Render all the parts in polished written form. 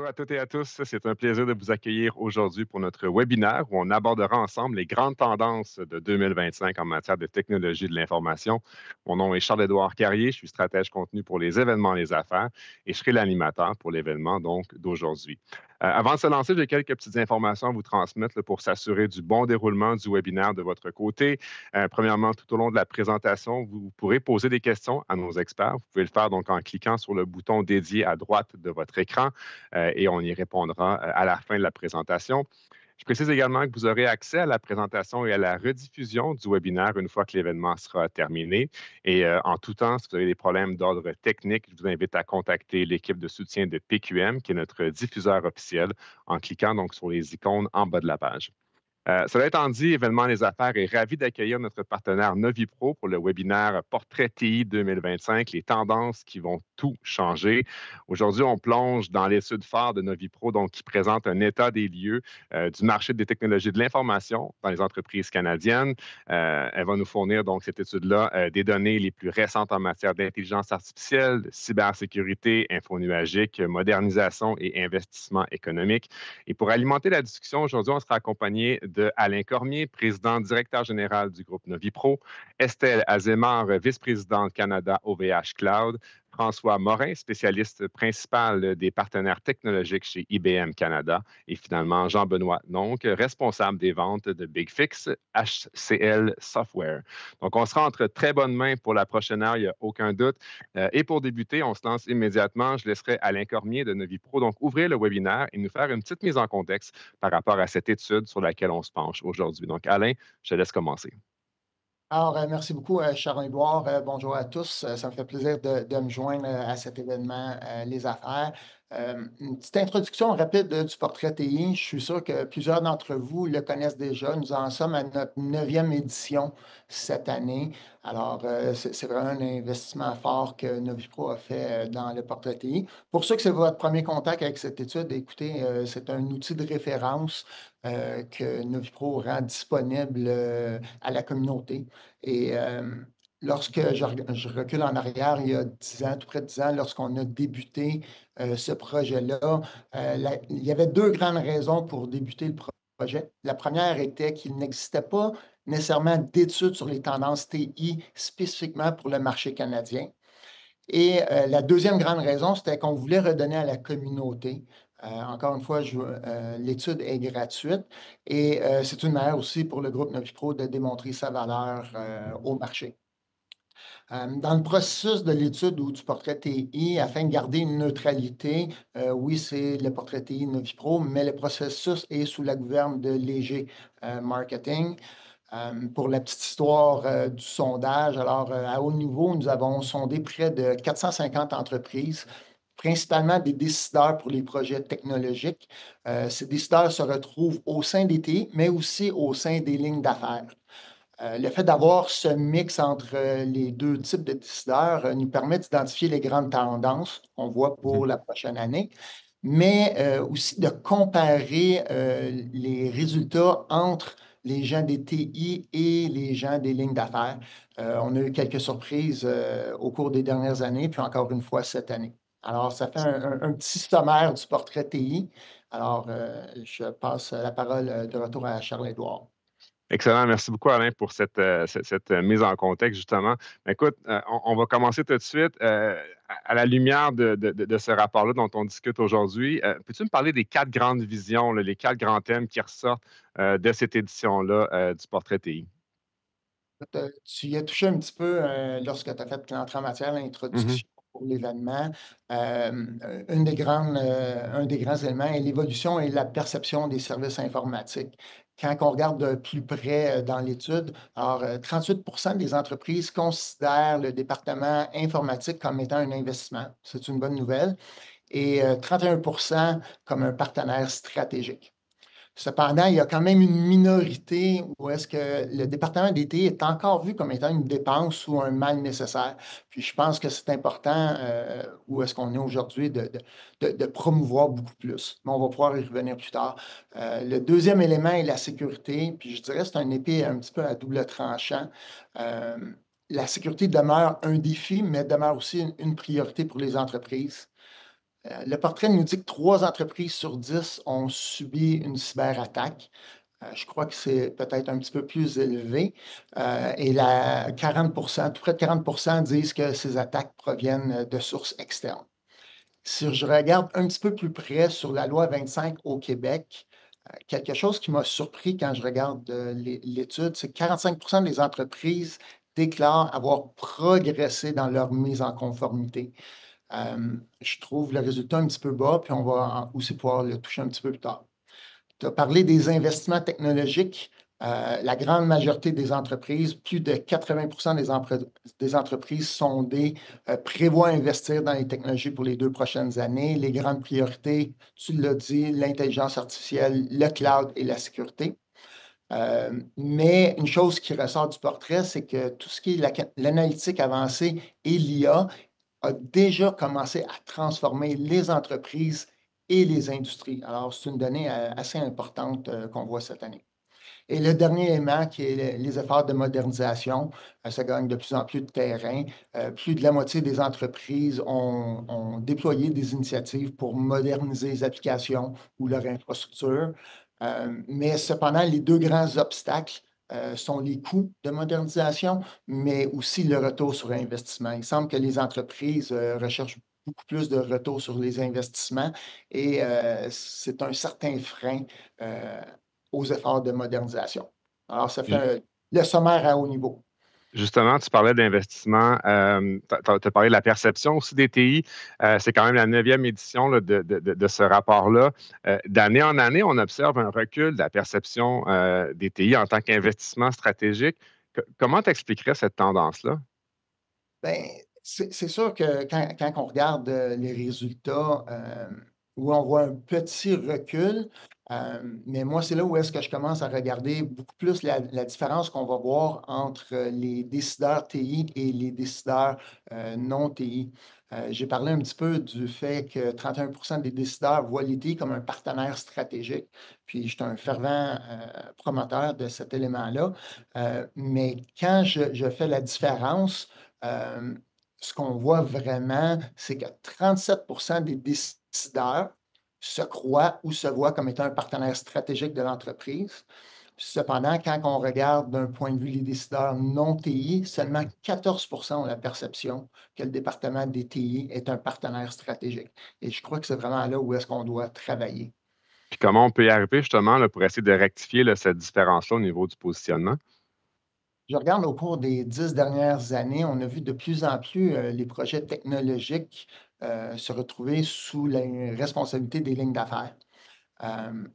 à toutes et à tous. C'est un plaisir de vous accueillir aujourd'hui pour notre webinaire où on abordera ensemble les grandes tendances de 2025 en matière de technologie de l'information. Mon nom est Charles-Édouard Carrier, je suis stratège contenu pour les événements et les affaires et je serai l'animateur pour l'événement donc d'aujourd'hui. Avant de se lancer, j'ai quelques petites informations à vous transmettre là, pour s'assurer du bon déroulement du webinaire de votre côté. Premièrement, tout au long de la présentation, vous pourrez poser des questions à nos experts. Vous pouvez le faire donc en cliquant sur le bouton dédié à droite de votre écran et on y répondra à la fin de la présentation. Je précise également que vous aurez accès à la présentation et à la rediffusion du webinaire une fois que l'événement sera terminé. Et en tout temps, si vous avez des problèmes d'ordre technique, je vous invite à contacter l'équipe de soutien de PQM, qui est notre diffuseur officiel, en cliquant donc sur les icônes en bas de la page. Cela étant dit, Événements Les Affaires est ravi d'accueillir notre partenaire NoviPro pour le webinaire Portrait TI 2025, les tendances qui vont tout changer. Aujourd'hui, on plonge dans l'étude phare de NoviPro, donc qui présente un état des lieux du marché des technologies de l'information dans les entreprises canadiennes. Elle va nous fournir donc cette étude-là des données les plus récentes en matière d'intelligence artificielle, de cybersécurité, infonuagique, modernisation et investissement économique. Et pour alimenter la discussion, aujourd'hui, on sera accompagné de Alain Cormier, président directeur général du groupe Novipro, Estelle Azémar, vice-présidente Canada OVH Cloud, François Morin, spécialiste principal des partenaires technologiques chez IBM Canada, et finalement Jean-Benoît donc responsable des ventes de Big Fix HCL Software. Donc, on sera entre très bonnes mains pour la prochaine heure, il n'y a aucun doute. Et pour débuter, on se lance immédiatement. Je laisserai Alain Cormier de Novipro donc ouvrir le webinaire et nous faire une petite mise en contexte par rapport à cette étude sur laquelle on se penche aujourd'hui. Donc, Alain, je te laisse commencer. Alors, merci beaucoup, Charles-Édouard. Bonjour à tous. Ça me fait plaisir de me joindre à cet événement, Les Affaires. Une petite introduction rapide du portrait TI. Je suis sûr que plusieurs d'entre vous le connaissent déjà. Nous en sommes à notre 9e édition cette année. Alors, c'est vraiment un investissement fort que Novipro a fait dans le portrait TI. Pour ceux que c'est votre premier contact avec cette étude, écoutez, c'est un outil de référence que Novipro rend disponible à la communauté. Et lorsque je recule en arrière, il y a 10 ans, tout près de 10 ans, lorsqu'on a débuté ce projet-là, il y avait deux grandes raisons pour débuter le projet. La première était qu'il n'existait pas nécessairement d'études sur les tendances TI spécifiquement pour le marché canadien. Et la deuxième grande raison, c'était qu'on voulait redonner à la communauté. Encore une fois, l'étude est gratuite et c'est une manière aussi pour le groupe Novipro de démontrer sa valeur au marché. Dans le processus de l'étude ou du portrait TI, afin de garder une neutralité, oui, c'est le portrait TI Novipro, mais le processus est sous la gouverne de Léger Marketing. Pour la petite histoire du sondage, alors à haut niveau, nous avons sondé près de 450 entreprises, principalement des décideurs pour les projets technologiques. Ces décideurs se retrouvent au sein des TI, mais aussi au sein des lignes d'affaires. Le fait d'avoir ce mix entre les deux types de décideurs nous permet d'identifier les grandes tendances qu'on voit pour la prochaine année, mais aussi de comparer les résultats entre les gens des TI et les gens des lignes d'affaires. On a eu quelques surprises au cours des dernières années, puis encore une fois cette année. Alors, ça fait un petit sommaire du portrait TI. Alors, je passe la parole de retour à Charles-Édouard. Excellent. Merci beaucoup, Alain, pour cette mise en contexte, justement. Écoute, on va commencer tout de suite. À la lumière de ce rapport-là dont on discute aujourd'hui, peux-tu me parler des quatre grandes visions, là, les quatre grands thèmes qui ressortent de cette édition-là du Portrait TI? Tu y as touché un petit peu lorsque tu as fait l'entrée en matière, Mhm. l'introduction pour l'événement. Un des grands éléments est l'évolution et la perception des services informatiques. Quand on regarde de plus près dans l'étude, alors 38 des entreprises considèrent le département informatique comme étant un investissement. C'est une bonne nouvelle. Et 31 comme un partenaire stratégique. Cependant, il y a quand même une minorité où est-ce que le département d'été est encore vu comme étant une dépense ou un mal nécessaire. Puis je pense que c'est important où est-ce qu'on est aujourd'hui de promouvoir beaucoup plus. Mais on va pouvoir y revenir plus tard. Le deuxième élément est la sécurité. Puis je dirais que c'est un épée un petit peu à double tranchant. Euh, la sécurité demeure un défi, mais demeure aussi une priorité pour les entreprises. Le portrait nous dit que 3 entreprises sur 10 ont subi une cyberattaque. Je crois que c'est peut-être un petit peu plus élevé, et la 40 tout près de 40 disent que ces attaques proviennent de sources externes. Si je regarde un petit peu plus près sur la loi 25 au Québec, quelque chose qui m'a surpris quand je regarde, l'étude, c'est que 45 des entreprises déclarent avoir progressé dans leur mise en conformité. Je trouve le résultat un petit peu bas, puis on va aussi pouvoir le toucher un petit peu plus tard. Tu as parlé des investissements technologiques. La grande majorité des entreprises, plus de 80 des entreprises sondées, prévoient investir dans les technologies pour les 2 prochaines années. Les grandes priorités, tu l'as dit, l'intelligence artificielle, le cloud et la sécurité. Mais une chose qui ressort du portrait, c'est que tout ce qui est l'analytique avancée et l'IA a déjà commencé à transformer les entreprises et les industries. Alors, c'est une donnée assez importante qu'on voit cette année. Et le dernier élément qui est les efforts de modernisation, ça gagne de plus en plus de terrain. Plus de la moitié des entreprises ont déployé des initiatives pour moderniser les applications ou leur infrastructure. Mais cependant, les 2 grands obstacles sont les coûts de modernisation, mais aussi le retour sur investissement. Il semble que les entreprises recherchent beaucoup plus de retour sur les investissements et c'est un certain frein euh, aux efforts de modernisation. Alors, ça fait le sommaire à haut niveau. Justement, tu parlais d'investissement, tu as parlé de la perception aussi des TI. C'est quand même la 9e édition là, de ce rapport-là. D'année en année, on observe un recul de la perception des TI en tant qu'investissement stratégique. Comment tu expliquerais cette tendance-là? Bien, c'est sûr que quand on regarde, les résultats, où on voit un petit recul, mais moi, c'est là où est-ce que je commence à regarder beaucoup plus la différence qu'on va voir entre les décideurs TI et les décideurs, non TI. J'ai parlé un petit peu du fait que 31 des décideurs voient les TI comme un partenaire stratégique, puis je suis un fervent, promoteur de cet élément-là. Mais quand je fais la différence, Hem, ce qu'on voit vraiment, c'est que 37 des décideurs se croient ou se voient comme étant un partenaire stratégique de l'entreprise. Cependant, quand on regarde d'un point de vue les décideurs non TI, seulement 14 ont la perception que le département des TI est un partenaire stratégique et je crois que c'est vraiment là où est-ce qu'on doit travailler. Puis comment on peut y arriver justement là, pour essayer de rectifier là, cette différence-là au niveau du positionnement? Je regarde au cours des 10 dernières années, on a vu de plus en plus, les projets technologiques, se retrouver sous la responsabilité des lignes d'affaires. Hem,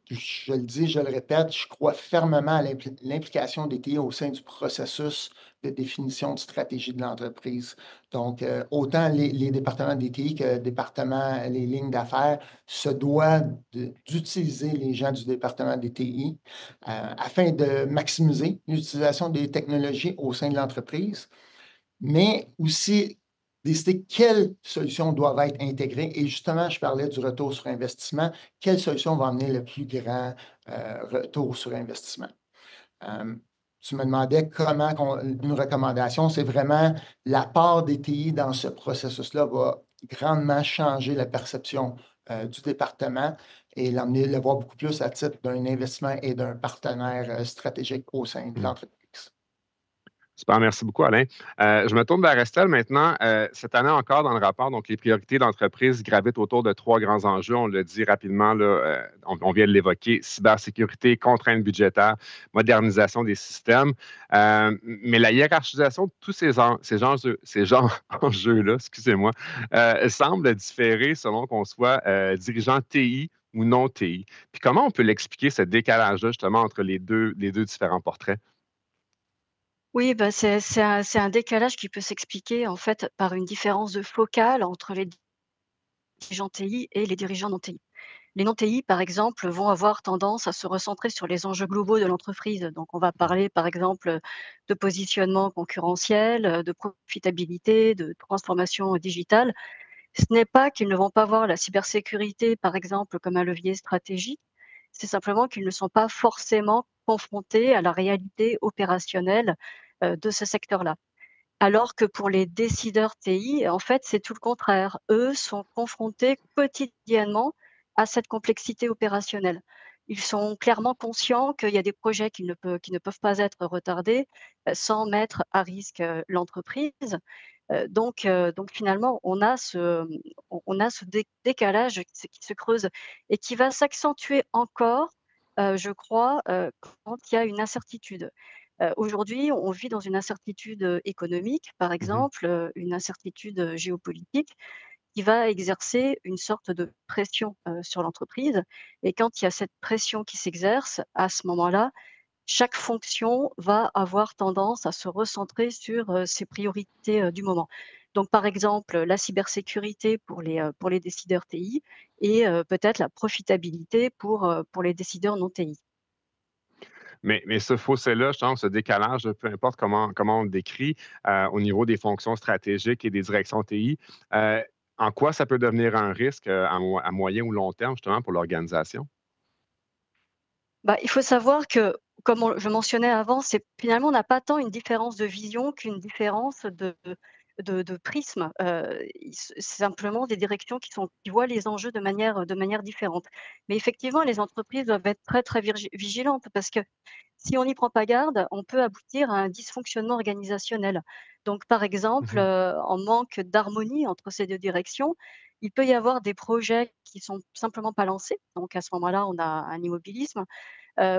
je le dis, je le répète, je crois fermement à l'implication des TI au sein du processus de définition de stratégie de l'entreprise. Donc, autant les départements des TI que le département les lignes d'affaires se doivent d'utiliser les gens du département des TI, afin de maximiser l'utilisation des technologies au sein de l'entreprise, mais aussi décider quelles solutions doivent être intégrées. Et justement, je parlais du retour sur investissement. Quelle solution va amener le plus grand retour sur investissement? Euh, Tu me demandais une recommandation, c'est vraiment la part des TI dans ce processus-là va grandement changer la perception du département et l'amener, le voir beaucoup plus à titre d'un investissement et d'un partenaire stratégique au sein de l'entreprise. Super, merci beaucoup, Alain. Je me tourne vers Estelle maintenant. Cette année encore, dans le rapport, donc les priorités d'entreprise gravitent autour de 3 grands enjeux. On le dit rapidement, là, on vient de l'évoquer, cybersécurité, contraintes budgétaires, modernisation des systèmes. Mais la hiérarchisation de tous ces genres enjeux-là, excusez-moi, semble différer selon qu'on soit dirigeant TI ou non TI. Puis comment on peut l'expliquer, ce décalage-là, justement, entre les deux différents portraits? Oui, bah, c'est un décalage qui peut s'expliquer, en fait, par une différence de focale entre les dirigeants TI et les dirigeants non TI. Les non TI, par exemple, vont avoir tendance à se recentrer sur les enjeux globaux de l'entreprise. Donc, on va parler, par exemple, de positionnement concurrentiel, de profitabilité, de transformation digitale. Ce n'est pas qu'ils ne vont pas voir la cybersécurité, par exemple, comme un levier stratégique, c'est simplement qu'ils ne sont pas forcément confrontés à la réalité opérationnelle, de ce secteur-là. Alors que pour les décideurs TI, en fait, c'est tout le contraire. Eux sont confrontés quotidiennement à cette complexité opérationnelle. Ils sont clairement conscients qu'il y a des projets qui ne peuvent pas être retardés, sans mettre à risque, l'entreprise. Donc finalement, on a ce décalage qui se creuse et qui va s'accentuer encore, je crois, quand il y a une incertitude. Aujourd'hui, on vit dans une incertitude, économique, par Mhm. exemple, une incertitude, géopolitique qui va exercer une sorte de pression, sur l'entreprise et quand il y a cette pression qui s'exerce, à ce moment-là, chaque fonction va avoir tendance à se recentrer sur, ses priorités, du moment. Donc par exemple, la cybersécurité pour les décideurs TI et peut-être la profitabilité pour les décideurs non TI. Mais ce fossé-là, je pense, ce décalage, peu importe comment on le décrit, au niveau des fonctions stratégiques et des directions TI, euh, en quoi ça peut devenir un risque à moyen ou long terme, justement, pour l'organisation? Bah, il faut savoir que, comme je mentionnais avant, c'est finalement on n'a pas tant une différence de vision qu'une différence de prisme. C'est simplement des directions qui voient les enjeux de manière différente. Mais effectivement, les entreprises doivent être très, très vigilantes parce que si on n'y prend pas garde, on peut aboutir à un dysfonctionnement organisationnel. Donc par exemple, Mhm. en manque d'harmonie entre ces 2 directions, il peut y avoir des projets qui sont simplement pas lancés. Donc à ce moment-là, on a un immobilisme,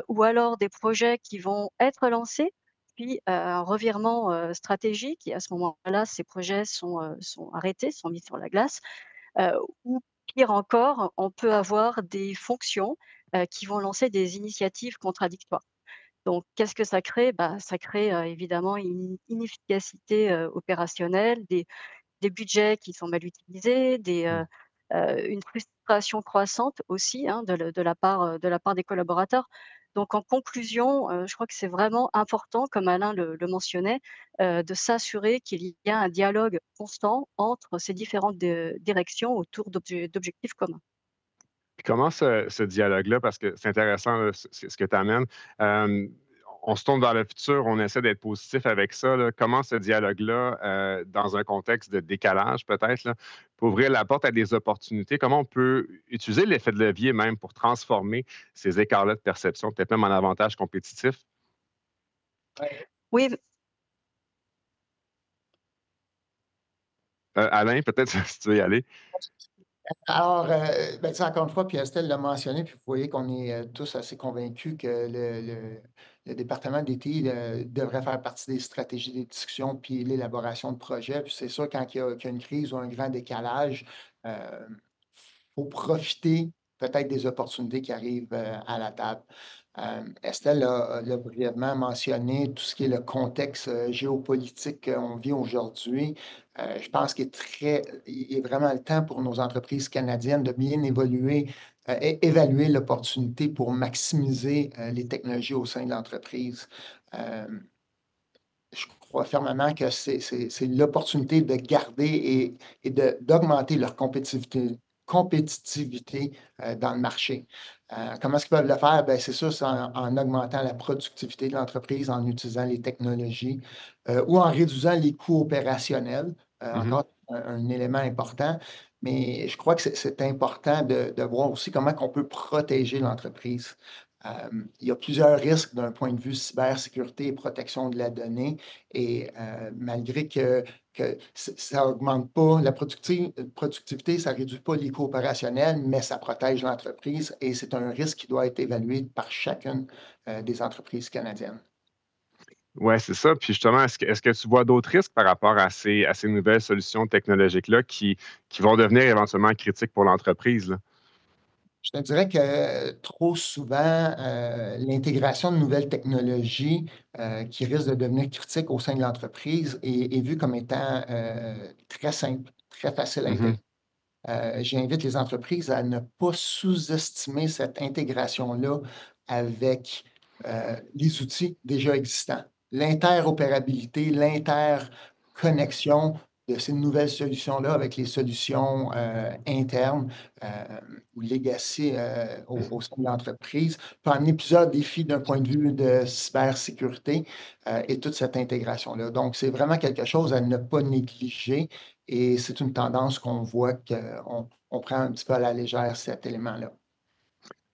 ou alors des projets qui vont être lancés, puis, un revirement, stratégique et à ce moment-là, ces projets sont arrêtés, sont mis sur la glace, ou pire encore, on peut avoir des fonctions, qui vont lancer des initiatives contradictoires. Donc qu'est-ce que ça crée? Bah, ça crée, évidemment une inefficacité, opérationnelle, des budgets qui sont mal utilisés, une frustration croissante aussi, hein, de la part des collaborateurs. Donc en conclusion, je crois que c'est vraiment important, comme Alain le mentionnait, de s'assurer qu'il y a un dialogue constant entre ces différentes directions autour d'objectifs communs. Puis comment ce dialogue-là, parce que c'est intéressant là, ce que tu amènes, on se tourne vers le futur, on essaie d'être positif avec ça. Là. Comment ce dialogue-là, dans un contexte de décalage peut-être, là, peut ouvrir la porte à des opportunités? Comment on peut utiliser l'effet de levier même pour transformer ces écarts-là de perception, peut-être même en avantage compétitif? Oui. Alain, peut-être si tu veux y aller. Alors, ben, tu sais, encore une fois, puis Estelle l'a mentionné, puis vous voyez qu'on est, tous assez convaincus que le département des TI, devrait faire partie des stratégies des discussions puis l'élaboration de projets. Puis c'est sûr, quand il y a une crise ou un grand décalage, faut profiter peut-être des opportunités qui arrivent, à la table. Estelle l'a brièvement mentionné, tout ce qui est le contexte, géopolitique qu'on vit aujourd'hui. Je pense qu'il est vraiment le temps pour nos entreprises canadiennes de bien évoluer, évaluer l'opportunité pour maximiser, les technologies au sein de l'entreprise. Hem, je crois fermement que c'est l'opportunité de garder et d'augmenter leur compétitivité, dans le marché. Comment est-ce qu'ils peuvent le faire? Ben, c'est sûr, c'est en augmentant la productivité de l'entreprise, en utilisant les technologies, ou en réduisant les coûts opérationnels, Mhm. encore un élément important. Mais je crois que c'est important de voir aussi comment qu'on peut protéger l'entreprise. Il y a plusieurs risques d'un point de vue cybersécurité et protection de la donnée et malgré que ça augmente pas la productivité, ça réduit pas les coûts opérationnels, mais ça protège l'entreprise et c'est un risque qui doit être évalué par chacune, des entreprises canadiennes. Oui, c'est ça. Puis justement, est-ce que tu vois d'autres risques par rapport à ces nouvelles solutions technologiques-là qui vont devenir éventuellement critiques pour l'entreprise, là? Je te dirais que trop souvent, l'intégration de nouvelles technologies, qui risquent de devenir critiques au sein de l'entreprise est vue comme étant, très simple, très facile à Mhm. intégrer. J'invite les entreprises à ne pas sous-estimer cette intégration-là avec, les outils déjà existants. L'interopérabilité, l'interconnexion de ces nouvelles solutions-là avec les solutions internes ou legacy au sein de l'entreprise peut amener plusieurs défis d'un point de vue de cybersécurité et toute cette intégration-là. Donc, c'est vraiment quelque chose à ne pas négliger et c'est une tendance qu'on voit qu'on prend un petit peu à la légère cet élément-là.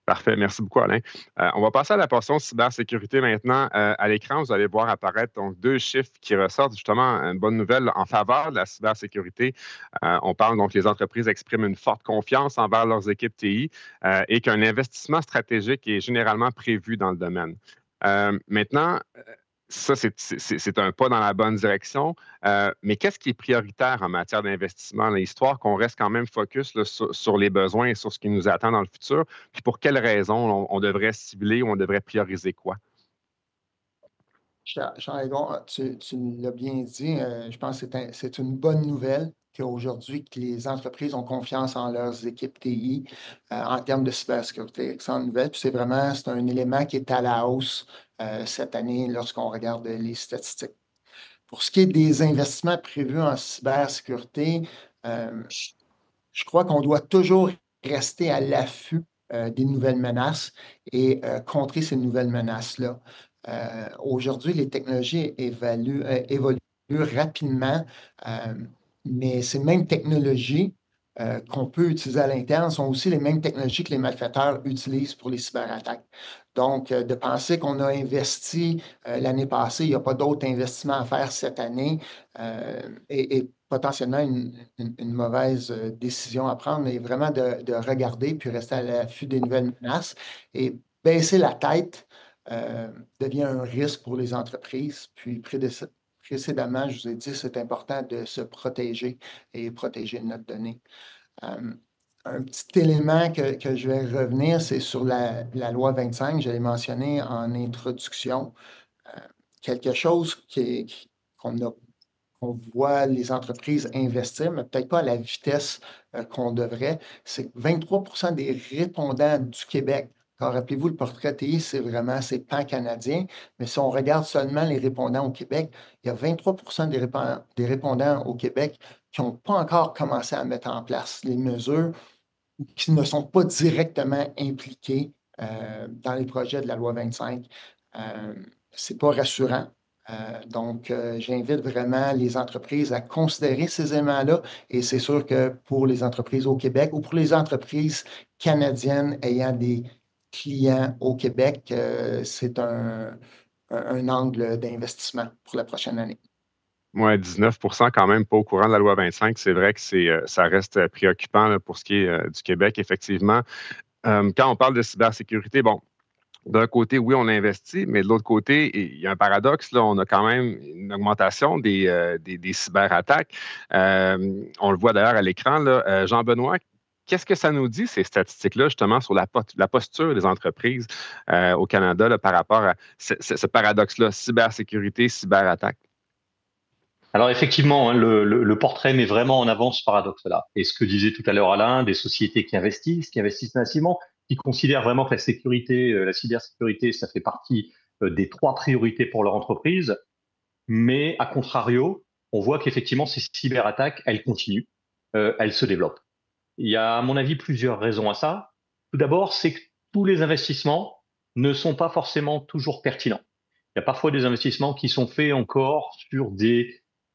Parfait. Merci beaucoup, Alain. On va passer à la portion cybersécurité maintenant. À l'écran, vous allez voir apparaître donc 2 chiffres qui ressortent justement une bonne nouvelle en faveur de la cybersécurité. On parle donc que les entreprises expriment une forte confiance envers leurs équipes TI et qu'un investissement stratégique est généralement prévu dans le domaine. Maintenant, ça, c'est un pas dans la bonne direction. Mais qu'est-ce qui est prioritaire en matière d'investissement, là, histoire qu'on reste quand même focus là, sur les besoins et sur ce qui nous attend dans le futur? Puis pour quelles raisons on devrait cibler ou on devrait prioriser quoi? Charles-Édouard, tu l'as bien dit, je pense que c'est une bonne nouvelle qu'aujourd'hui, que les entreprises ont confiance en leurs équipes TI en termes de cybersécurité. Excellente nouvelle. Puis c'est un élément qui est à la hausse cette année lorsqu'on regarde les statistiques. Pour ce qui est des investissements prévus en cybersécurité, je crois qu'on doit toujours rester à l'affût des nouvelles menaces et contrer ces nouvelles menaces-là. Aujourd'hui, les technologies évoluent rapidement, mais ces mêmes technologies qu'on peut utiliser à l'interne sont aussi les mêmes technologies que les malfaiteurs utilisent pour les cyberattaques. Donc, de penser qu'on a investi l'année passée, il n'y a pas d'autres investissements à faire cette année et potentiellement une mauvaise décision à prendre, mais vraiment de regarder puis rester à l'affût des nouvelles menaces et baisser la tête devient un risque pour les entreprises. Puis précédemment, je vous ai dit, c'est important de se protéger et protéger notre donnée. Un petit élément que je vais revenir, c'est sur la loi 25, je l'ai mentionné en introduction. Quelque chose qu'on voit les entreprises investir, mais peut-être pas à la vitesse qu'on devrait, c'est que 23 des répondants du Québec. Car rappelez-vous, le portrait TI, c'est pan-canadien, mais si on regarde seulement les répondants au Québec, il y a 23 des répondants au Québec qui n'ont pas encore commencé à mettre en place les mesures ou qui ne sont pas directement impliqués dans les projets de la loi 25. Ce n'est pas rassurant. J'invite vraiment les entreprises à considérer ces éléments-là et c'est sûr que pour les entreprises au Québec ou pour les entreprises canadiennes ayant des clients au Québec, c'est un angle d'investissement pour la prochaine année. Ouais, 19 quand même pas au courant de la loi 25. C'est vrai que ça reste préoccupant là, pour ce qui est du Québec, effectivement. Quand on parle de cybersécurité, bon, d'un côté, oui, on investit, mais de l'autre côté, il y a un paradoxe. Là, on a quand même une augmentation des cyberattaques. On le voit d'ailleurs à l'écran. Là. Jean-Benoît, qu'est-ce que ça nous dit, ces statistiques-là, justement, sur la posture des entreprises au Canada là, par rapport à ce paradoxe-là, cybersécurité, cyberattaque? Alors effectivement, hein, le portrait met vraiment en avant ce paradoxe-là. Et ce que disait tout à l'heure Alain, des sociétés qui investissent massivement, qui considèrent vraiment que la sécurité, la cybersécurité, ça fait partie des 3 priorités pour leur entreprise. Mais à contrario, on voit qu'effectivement, ces cyberattaques, elles continuent, elles se développent. Il y a, à mon avis, plusieurs raisons à ça. Tout d'abord, c'est que tous les investissements ne sont pas forcément toujours pertinents. Il y a parfois des investissements qui sont faits encore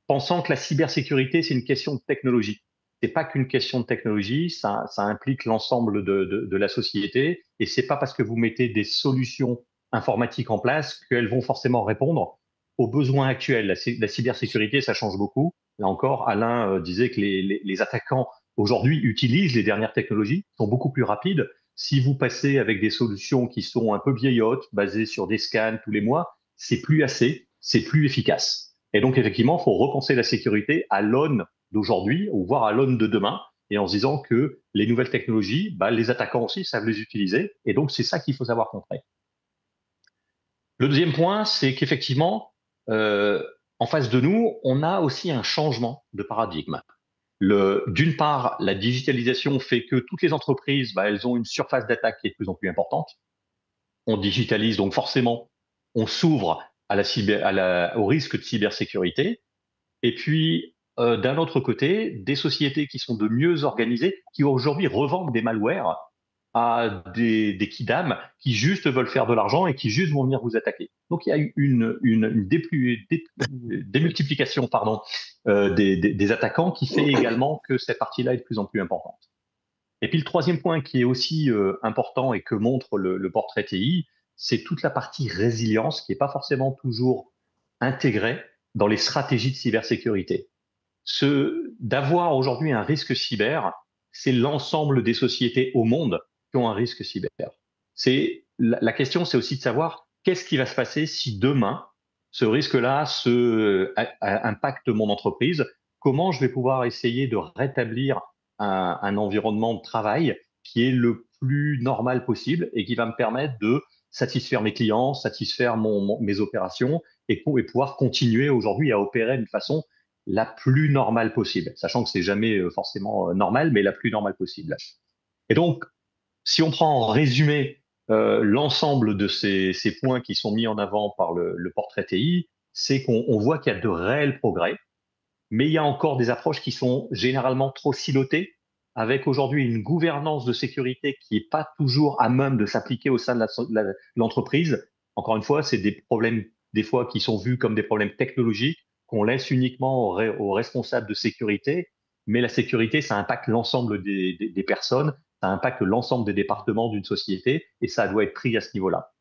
pensant que la cybersécurité, c'est une question de technologie. C'est pas qu'une question de technologie, ça implique l'ensemble de la société et c'est pas parce que vous mettez des solutions informatiques en place qu'elles vont forcément répondre aux besoins actuels. La cybersécurité, ça change beaucoup. Là encore, Alain disait que les attaquants aujourd'hui utilisent les dernières technologies, sont beaucoup plus rapides. Si vous passez avec des solutions qui sont un peu vieillottes, basées sur des scans tous les mois, c'est plus assez, c'est plus efficace. Et donc, effectivement, il faut repenser la sécurité à l'aune d'aujourd'hui, ou voire à l'aune de demain, et en se disant que les nouvelles technologies, les attaquants aussi savent les utiliser, et donc c'est ça qu'il faut savoir contrer. Le deuxième point, c'est qu'effectivement, en face de nous, on a aussi un changement de paradigme. D'une part, la digitalisation fait que toutes les entreprises, elles ont une surface d'attaque qui est de plus en plus importante. On digitalise, donc forcément, on s'ouvre au risque de cybersécurité. Et puis, d'un autre côté, des sociétés qui sont de mieux organisées, qui aujourd'hui revendent des malwares à des kidam qui juste veulent faire de l'argent et qui juste vont venir vous attaquer. Donc il y a eu une démultiplication des attaquants qui fait également que cette partie-là est de plus en plus importante. Et puis le troisième point qui est aussi important et que montre le portrait TI, c'est toute la partie résilience qui n'est pas forcément toujours intégrée dans les stratégies de cybersécurité. D'avoir aujourd'hui un risque cyber, c'est l'ensemble des sociétés au monde qui ont un risque cyber. La question, c'est aussi de savoir qu'est-ce qui va se passer si demain, ce risque-là impacte mon entreprise, comment je vais pouvoir essayer de rétablir un environnement de travail qui est le plus normal possible et qui va me permettre de satisfaire mes clients, satisfaire mes opérations et pouvoir continuer aujourd'hui à opérer d'une façon la plus normale possible, sachant que c'est jamais forcément normal, mais la plus normale possible. Et donc, si on prend en résumé l'ensemble de ces points qui sont mis en avant par le portrait TI, c'est qu'on voit qu'il y a de réels progrès, mais il y a encore des approches qui sont généralement trop silotées, avec aujourd'hui une gouvernance de sécurité qui n'est pas toujours à même de s'appliquer au sein de l'entreprise. Encore une fois, c'est des problèmes des fois qui sont vus comme des problèmes technologiques qu'on laisse uniquement aux responsables de sécurité, mais la sécurité, ça impacte l'ensemble des personnes, ça impacte l'ensemble des départements d'une société, et ça doit être pris à ce niveau-là.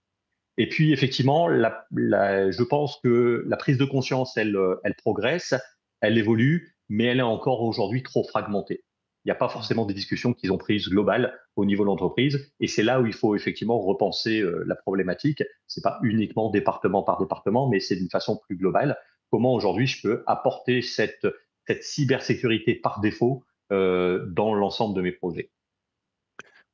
Et puis, effectivement, je pense que la prise de conscience, elle progresse, elle évolue, mais elle est encore aujourd'hui trop fragmentée. Il n'y a pas forcément des discussions qui ont prises globales au niveau de l'entreprise, et c'est là où il faut effectivement repenser la problématique. C'est pas uniquement département par département, mais c'est d'une façon plus globale. Comment aujourd'hui je peux apporter cette cybersécurité par défaut dans l'ensemble de mes projets?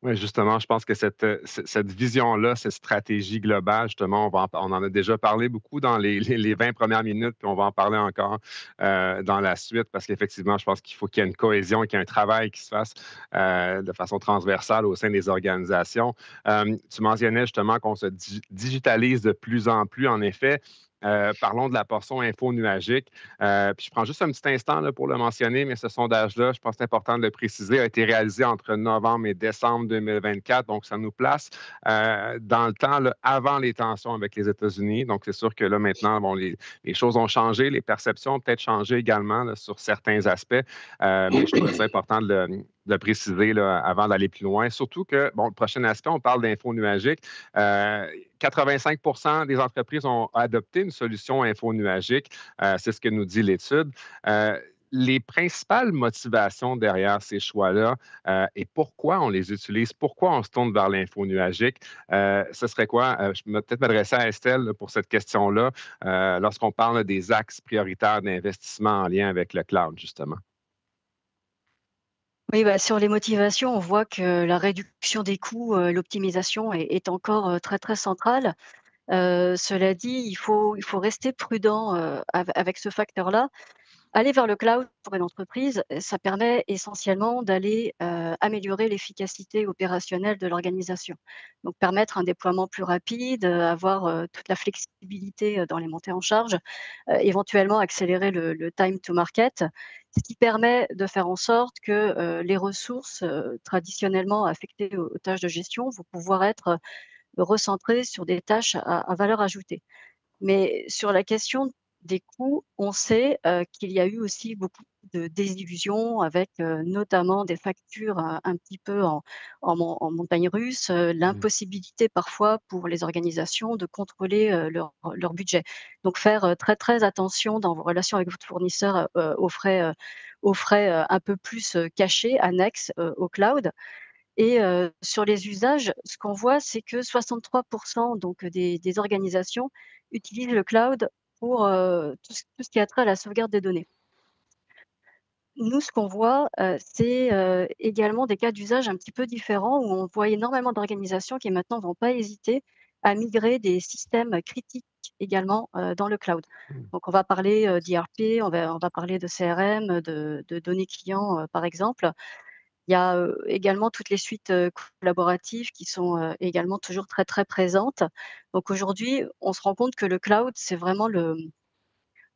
Oui, justement, je pense que cette vision-là, cette stratégie globale, justement, on en a déjà parlé beaucoup dans les 20 premières minutes, puis on va en parler encore dans la suite, parce qu'effectivement, je pense qu'il faut qu'il y ait une cohésion et qu'il y ait un travail qui se fasse de façon transversale au sein des organisations. Tu mentionnais justement qu'on se digitalise de plus en plus, en effet. Parlons de la portion info nuagique. Puis je prends juste un petit instant là, pour le mentionner, mais ce sondage-là, je pense que c'est important de le préciser, a été réalisé entre novembre et décembre 2024. Donc, ça nous place dans le temps là, avant les tensions avec les États-Unis. Donc, c'est sûr que là, maintenant, bon, les choses ont changé, les perceptions ont peut-être changé également là, sur certains aspects. Mais je trouve ça important de le préciser là, avant d'aller plus loin. Surtout que, bon, le prochain aspect, on parle d'info nuagique. 85 des entreprises ont adopté une solution info-nuagique. C'est ce que nous dit l'étude. Les principales motivations derrière ces choix-là et pourquoi on les utilise, pourquoi on se tourne vers l'info-nuagique, ce serait quoi? Je vais peut-être m'adresser à Estelle là, pour cette question-là, lorsqu'on parle des axes prioritaires d'investissement en lien avec le cloud, justement. Oui, bah, sur les motivations, on voit que la réduction des coûts, l'optimisation est encore, très, très centrale. Cela dit, il faut rester prudent, avec ce facteur-là. Aller vers le cloud pour une entreprise, ça permet essentiellement d'aller, améliorer l'efficacité opérationnelle de l'organisation. Donc permettre un déploiement plus rapide, avoir, toute la flexibilité, dans les montées en charge, éventuellement accélérer le time to market. Ce qui permet de faire en sorte que, les ressources, traditionnellement affectées aux tâches de gestion vont pouvoir être, recentrées sur des tâches à valeur ajoutée. Mais sur la question des coûts, on sait, qu'il y a eu aussi beaucoup de désillusions avec, notamment des factures un petit peu en montagnes russes, Mm. l'impossibilité parfois pour les organisations de contrôler, leur budget. Donc faire, très, très attention dans vos relations avec votre fournisseur, aux frais, un peu plus, cachés, annexes, au cloud. Et sur les usages, ce qu'on voit, c'est que 63 donc des organisations utilisent le cloud pour, tout ce qui a trait à la sauvegarde des données. Nous, ce qu'on voit, c'est, également des cas d'usage un petit peu différents où on voit énormément d'organisations qui maintenant vont pas hésiter à migrer des systèmes critiques également, dans le cloud. Mm. Donc on va parler, d'IRP, on va parler de CRM, de données clients, par exemple. Il y a, également toutes les suites, collaboratives qui sont, également toujours très, très présentes. Donc aujourd'hui, on se rend compte que le cloud, c'est vraiment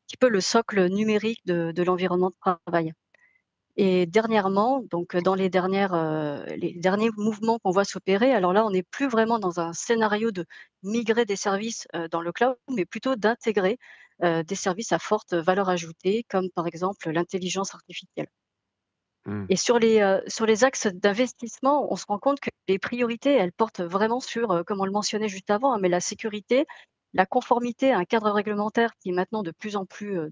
petit peu le socle numérique de l'environnement de travail. Et dernièrement, donc dans les derniers mouvements qu'on voit s'opérer, alors là, on n'est plus vraiment dans un scénario de migrer des services, dans le cloud, mais plutôt d'intégrer, des services à forte valeur ajoutée, comme par exemple l'intelligence artificielle. Mmh. Et sur les axes d'investissement, on se rend compte que les priorités, elles portent vraiment sur, comme on le mentionnait juste avant, hein, mais la sécurité, la conformité à un cadre réglementaire qui est maintenant de plus en plus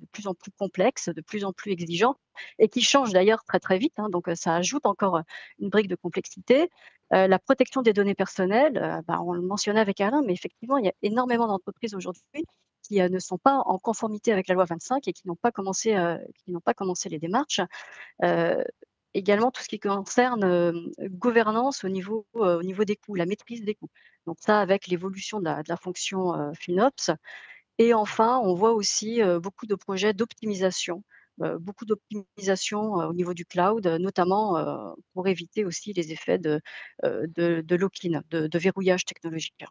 complexe, de plus en plus exigeant et qui change d'ailleurs très, très vite, hein, donc ça ajoute encore, une brique de complexité. La protection des données personnelles, bah, on le mentionnait avec Alain, mais effectivement, il y a énormément d'entreprises aujourd'hui qui, ne sont pas en conformité avec la loi 25 et qui n'ont pas commencé les démarches. Heu, Également tout ce qui concerne, gouvernance au niveau des coûts, la maîtrise des coûts. Donc ça avec l'évolution de la fonction, FinOps et enfin on voit aussi, beaucoup d'optimisation, au niveau du cloud, notamment, pour éviter aussi les effets de lock-in, de verrouillage technologique.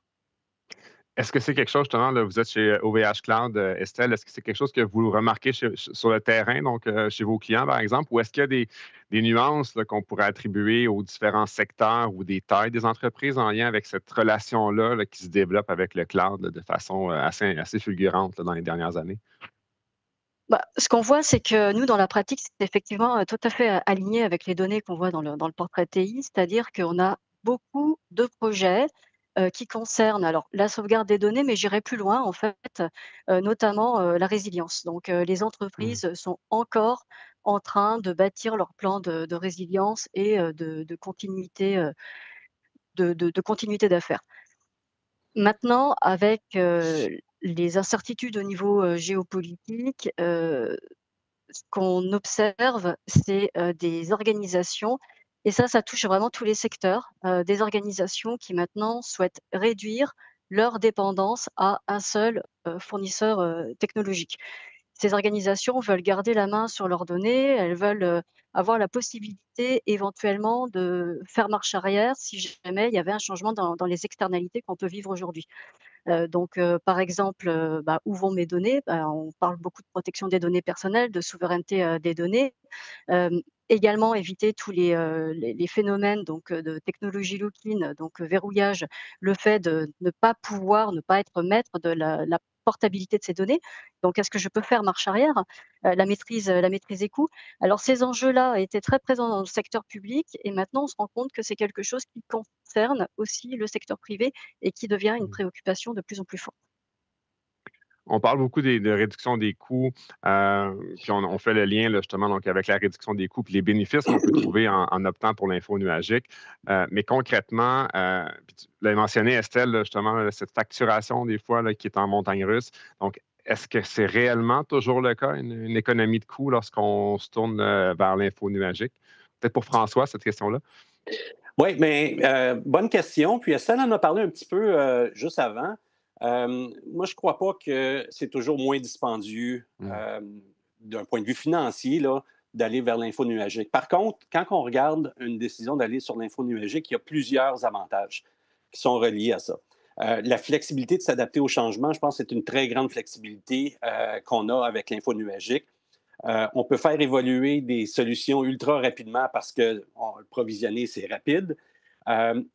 Est-ce que c'est quelque chose, justement, là, vous êtes chez OVH Cloud, Estelle, est-ce que c'est quelque chose que vous remarquez sur le terrain, donc chez vos clients, par exemple, ou est-ce qu'il y a des nuances là, qu'on pourrait attribuer aux différents secteurs ou des tailles des entreprises en lien avec cette relation-là là, qui se développe avec le cloud là, de façon assez fulgurante là, dans les dernières années? Bah, ce qu'on voit, c'est que nous, dans la pratique, c'est effectivement, tout à fait, aligné avec les données qu'on voit dans le portrait TI. C'est-à-dire qu'on a beaucoup de projets, qui concernent alors la sauvegarde des données, mais j'irai plus loin en fait, notamment, la résilience. Donc, les Mmh. entreprises sont encore en train de bâtir leur plan de résilience et de continuité, de continuité d'affaires. Maintenant avec, les incertitudes au niveau, géopolitique, ce qu'on observe, c'est, des organisations et ça touche vraiment tous les secteurs, des organisations qui maintenant souhaitent réduire leur dépendance à un seul, fournisseur, technologique. Ces organisations veulent garder la main sur leurs données, elles veulent, avoir la possibilité éventuellement de faire marche arrière si jamais il y avait un changement dans les externalités qu'on peut vivre aujourd'hui. Donc, par exemple, bah, où vont mes données? Bah, on parle beaucoup de protection des données personnelles, de souveraineté, des données. Également éviter tous les phénomènes donc, de technologie lock-in, donc, verrouillage, le fait de ne pas être maître de la portabilité de ces données. Donc est-ce que je peux faire marche arrière? La maîtrise des coûts. Alors ces enjeux-là étaient très présents dans le secteur public et maintenant on se rend compte que c'est quelque chose qui concerne aussi le secteur privé et qui devient une préoccupation de plus en plus forte. On parle beaucoup de réduction des coûts, puis on fait le lien là, justement donc, avec la réduction des coûts puis les bénéfices qu'on peut trouver en optant pour l'info nuagique. Mais concrètement, puis tu l'as mentionné, Estelle, là, justement, là, cette facturation des fois là, qui est en montagne russe. Donc, est-ce que c'est réellement toujours le cas, une économie de coûts lorsqu'on se tourne vers l'info nuagique? Peut-être pour François, cette question-là. Oui, mais bonne question. Puis Estelle en a parlé un petit peu juste avant. Moi, je ne crois pas que c'est toujours moins dispendieux Mm. d'un point de vue financier là, d'aller vers l'info nuagique. Par contre, quand on regarde une décision d'aller sur l'info nuagique, il y a plusieurs avantages qui sont reliés à ça. La flexibilité de s'adapter au changement, je pense que c'est une très grande flexibilité qu'on a avec l'info nuagique. On peut faire évoluer des solutions ultra rapidement parce que le provisionner, c'est rapide.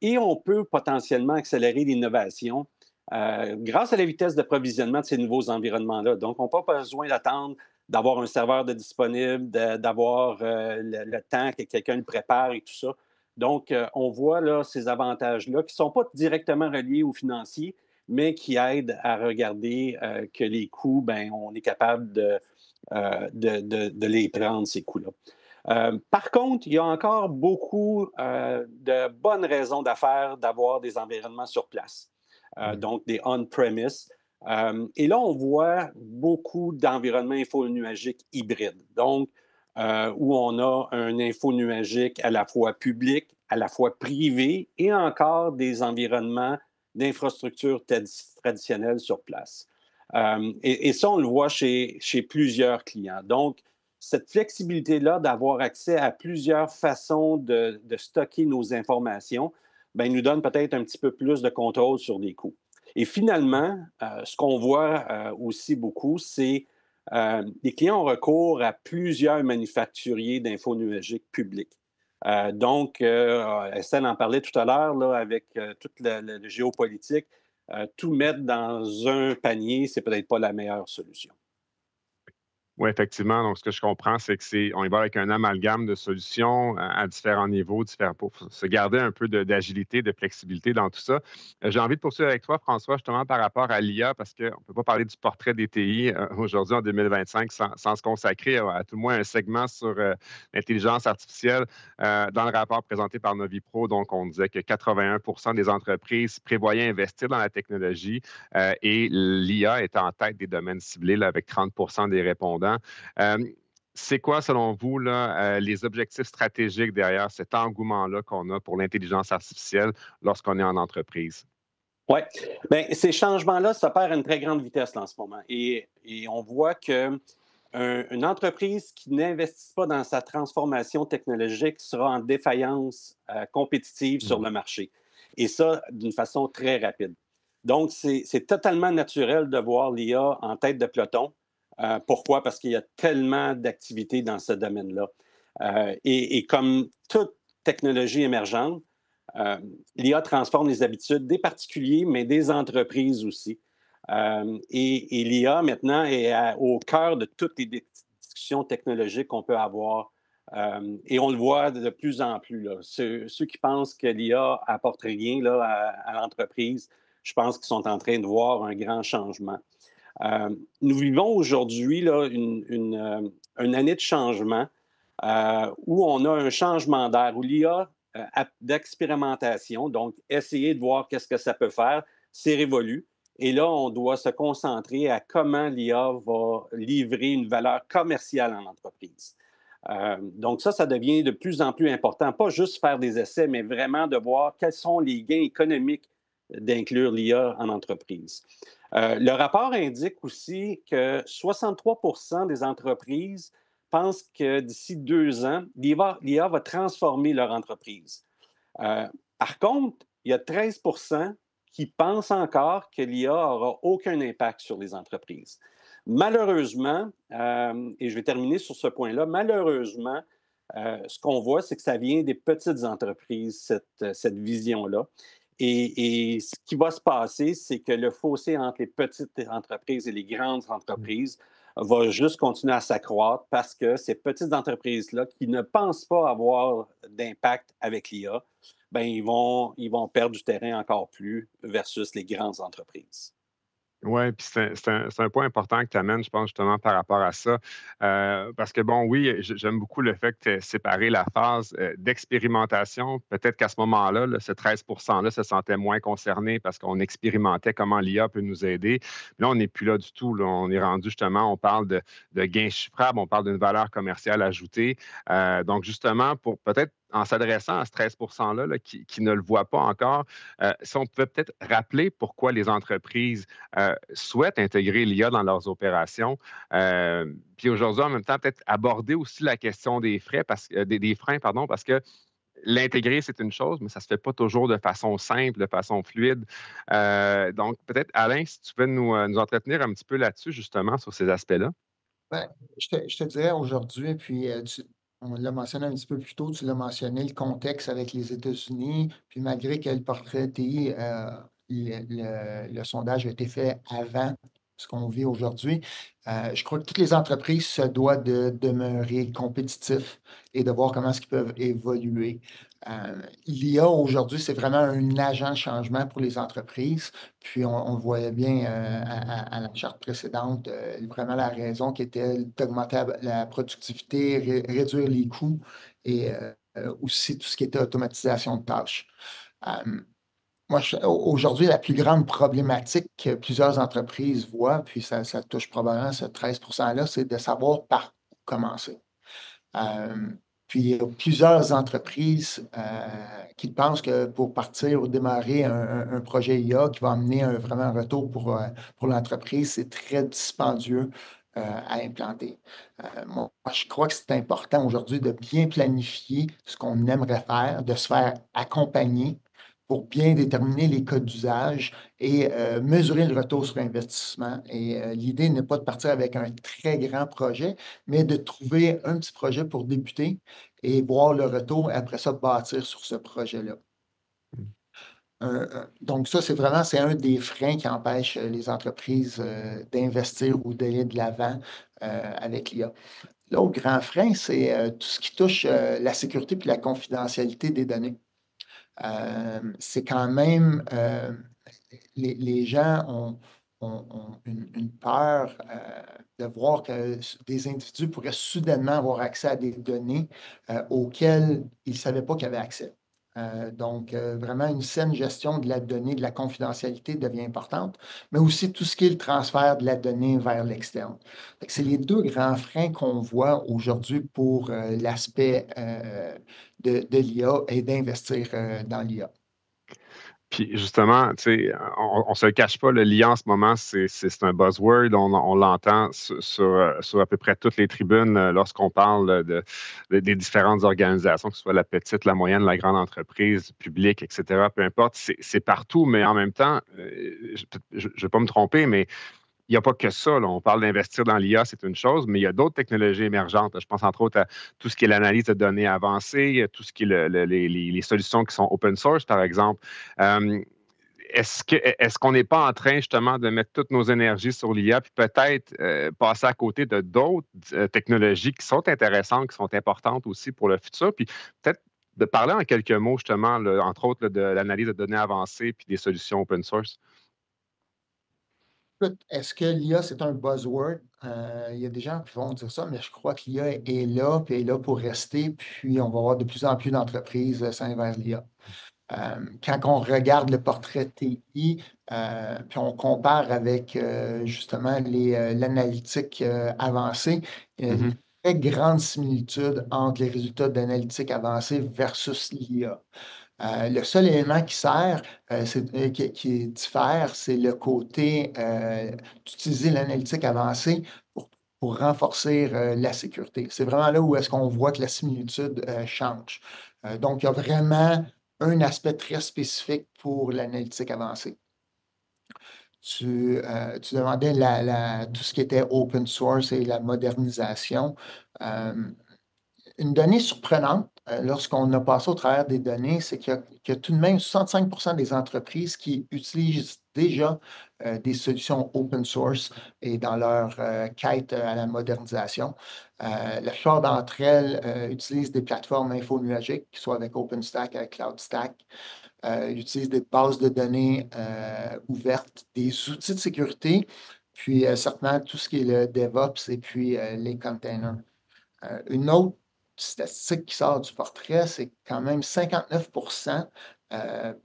Et on peut potentiellement accélérer l'innovation grâce à la vitesse de provisionnement de ces nouveaux environnements-là. Donc, on n'a pas besoin d'attendre d'avoir un serveur de disponible, d'avoir le temps que quelqu'un le prépare et tout ça. Donc, on voit là, ces avantages-là qui ne sont pas directement reliés aux financiers, mais qui aident à regarder que les coûts, ben, on est capable de les prendre, ces coûts-là. Par contre, il y a encore beaucoup de bonnes raisons d'affaires d'avoir des environnements sur place, donc des on-premise. Et là, on voit beaucoup d'environnements info-nuagiques hybrides, donc où on a un info nuagique à la fois public, à la fois privé et encore des environnements d'infrastructures traditionnelles sur place. Et ça, on le voit chez plusieurs clients. Donc, cette flexibilité-là d'avoir accès à plusieurs façons de stocker nos informations, ben, nous donne peut-être un petit peu plus de contrôle sur les coûts. Et finalement, ce qu'on voit aussi beaucoup, c'est les clients ont recours à plusieurs manufacturiers d'infos nuagiques publics. Donc, Estelle en parlait tout à l'heure, là, avec toute le géopolitique, tout mettre dans un panier, c'est peut-être pas la meilleure solution. Oui, effectivement. Donc, ce que je comprends, c'est on y va avec un amalgame de solutions à différents niveaux, pour se garder un peu d'agilité, de flexibilité dans tout ça. J'ai envie de poursuivre avec toi, François, justement par rapport à l'IA, parce qu'on ne peut pas parler du portrait des TI aujourd'hui en 2025 sans se consacrer à tout le moins un segment sur l'intelligence artificielle. Dans le rapport présenté par Novipro, donc, on disait que 81 des entreprises prévoyaient investir dans la technologie et l'IA est en tête des domaines ciblés là, avec 30 des répondants. C'est quoi, selon vous, là, les objectifs stratégiques derrière cet engouement-là qu'on a pour l'intelligence artificielle lorsqu'on est en entreprise? Oui, bien, ces changements-là s'opèrent à une très grande vitesse là, en ce moment. Et on voit que une entreprise qui n'investit pas dans sa transformation technologique sera en défaillance compétitive sur le marché. Et ça, d'une façon très rapide. Donc, c'est totalement naturel de voir l'IA en tête de peloton. Pourquoi? Parce qu'il y a tellement d'activités dans ce domaine-là. Et comme toute technologie émergente, l'IA transforme les habitudes des particuliers, mais des entreprises aussi. Et l'IA, maintenant, est au cœur de toutes les discussions technologiques qu'on peut avoir. Et on le voit de plus en plus. Là. Ceux qui pensent que l'IA apporte rien là, à l'entreprise, je pense qu'ils sont en train de voir un grand changement. Nous vivons aujourd'hui là, une année de changement où on a un changement d'air, où l'IA d'expérimentation, donc essayer de voir qu'est-ce que ça peut faire, c'est révolu. Et là, on doit se concentrer à comment l'IA va livrer une valeur commerciale en entreprise. Donc ça devient de plus en plus important, pas juste faire des essais, mais vraiment de voir quels sont les gains économiques d'inclure l'IA en entreprise. Le rapport indique aussi que 63 des entreprises pensent que d'ici 2 ans, l'IA va transformer leur entreprise. Par contre, il y a 13 qui pensent encore que l'IA n'aura aucun impact sur les entreprises. Malheureusement, et je vais terminer sur ce point-là, malheureusement, ce qu'on voit, c'est que ça vient des petites entreprises, cette vision-là. Et ce qui va se passer, c'est que le fossé entre les petites entreprises et les grandes entreprises va juste continuer à s'accroître parce que ces petites entreprises-là qui ne pensent pas avoir d'impact avec l'IA, ben, ils vont perdre du terrain encore plus versus les grandes entreprises. Oui, puis c'est un point important que tu amènes, je pense, justement, par rapport à ça. Parce que, bon, oui, j'aime beaucoup le fait que tu aies séparé la phase d'expérimentation. Peut-être qu'à ce moment-là, là, ce 13 %-là se sentait moins concerné parce qu'on expérimentait comment l'IA peut nous aider. Là, on n'est plus là du tout. Là. On est rendu, justement, on parle de gains chiffrables, on parle d'une valeur commerciale ajoutée. Donc, justement, pour peut-être en s'adressant à ce 13 %-là là, qui ne le voit pas encore, si on pouvait peut-être rappeler pourquoi les entreprises souhaitent intégrer l'IA dans leurs opérations. Puis aujourd'hui, en même temps, peut-être aborder aussi la question des frais, des freins, pardon, parce que l'intégrer, c'est une chose, mais ça ne se fait pas toujours de façon simple, de façon fluide. Donc, peut-être, Alain, si tu peux nous entretenir un petit peu là-dessus, justement, sur ces aspects-là. Ben, je te dirais aujourd'hui, puis on l'a mentionné un petit peu plus tôt, tu l'as mentionné, le contexte avec les États-Unis, puis malgré que le portrait TI, le sondage a été fait avant ce qu'on vit aujourd'hui, je crois que toutes les entreprises se doivent de demeurer compétitifs et de voir comment est-ce qu'ils peuvent évoluer. L'IA aujourd'hui, c'est vraiment un agent de changement pour les entreprises. Puis on le voyait bien à la charte précédente, vraiment la raison qui était d'augmenter la productivité, réduire les coûts et aussi tout ce qui était automatisation de tâches. Euh, Moi, aujourd'hui, la plus grande problématique que plusieurs entreprises voient, puis ça touche probablement ce 13 %-là, c'est de savoir par où commencer. Euh, Puis, il y a plusieurs entreprises qui pensent que pour partir ou démarrer un projet IA qui va amener vraiment un retour pour l'entreprise, c'est très dispendieux à implanter. Moi, je crois que c'est important aujourd'hui de bien planifier ce qu'on aimerait faire, de se faire accompagner pour bien déterminer les cas d'usage et mesurer le retour sur investissement. Et l'idée n'est pas de partir avec un très grand projet, mais de trouver un petit projet pour débuter et voir le retour et après ça, bâtir sur ce projet-là. Donc ça, c'est un des freins qui empêche les entreprises d'investir ou d'aller de l'avant avec l'IA. L'autre grand frein, c'est tout ce qui touche la sécurité puis la confidentialité des données. C'est quand même, les gens ont une peur de voir que des individus pourraient soudainement avoir accès à des données auxquelles ils ne savaient pas qu'ils avaient accès. Donc, vraiment, une saine gestion de la donnée, de la confidentialité devient importante, mais aussi tout ce qui est le transfert de la donnée vers l'externe. C'est les deux grands freins qu'on voit aujourd'hui pour l'aspect de l'IA et d'investir dans l'IA. Puis justement, tu sais, on se le cache pas, le l'IA en ce moment, c'est un buzzword. On l'entend sur à peu près toutes les tribunes lorsqu'on parle des différentes organisations, que ce soit la petite, la moyenne, la grande entreprise, publique, etc. Peu importe, c'est partout, mais en même temps, je ne vais pas me tromper, mais il n'y a pas que ça. Là. On parle d'investir dans l'IA, c'est une chose, mais il y a d'autres technologies émergentes. Je pense entre autres à tout ce qui est l'analyse de données avancées, tout ce qui est les solutions qui sont open source, par exemple. Est-ce qu'on n'est pas en train justement de mettre toutes nos énergies sur l'IA, puis peut-être passer à côté de d'autres technologies qui sont intéressantes, qui sont importantes aussi pour le futur, puis peut-être de parler en quelques mots justement, là, entre autres, là, de l'analyse de données avancées puis des solutions open source? Écoute, est-ce que l'IA, c'est un buzzword? Il y a des gens qui vont dire ça, mais je crois que l'IA est là, puis elle est là pour rester, puis on va avoir de plus en plus d'entreprises s'en vers l'IA. Quand on regarde le portrait TI, puis on compare avec justement l'analytique avancée, il y a une très grande similitude entre les résultats d'analytique avancée versus l'IA. Le seul élément qui sert, qui diffère, c'est le côté d'utiliser l'analytique avancée pour renforcer la sécurité. C'est vraiment là où est-ce qu'on voit que la similitude change. Donc, il y a vraiment un aspect très spécifique pour l'analytique avancée. Tu demandais tout ce qui était open source et la modernisation. Une donnée surprenante, lorsqu'on a passé au travers des données, c'est qu'il y a tout de même 65 des entreprises qui utilisent déjà des solutions open source et dans leur quête à la modernisation. La plupart d'entre elles utilisent des plateformes infonuagiques, soit avec OpenStack, avec CloudStack. Ils utilisent des bases de données ouvertes, des outils de sécurité, puis certainement tout ce qui est le DevOps et puis les containers. Une autre statistique qui sort du portrait, c'est que quand même 59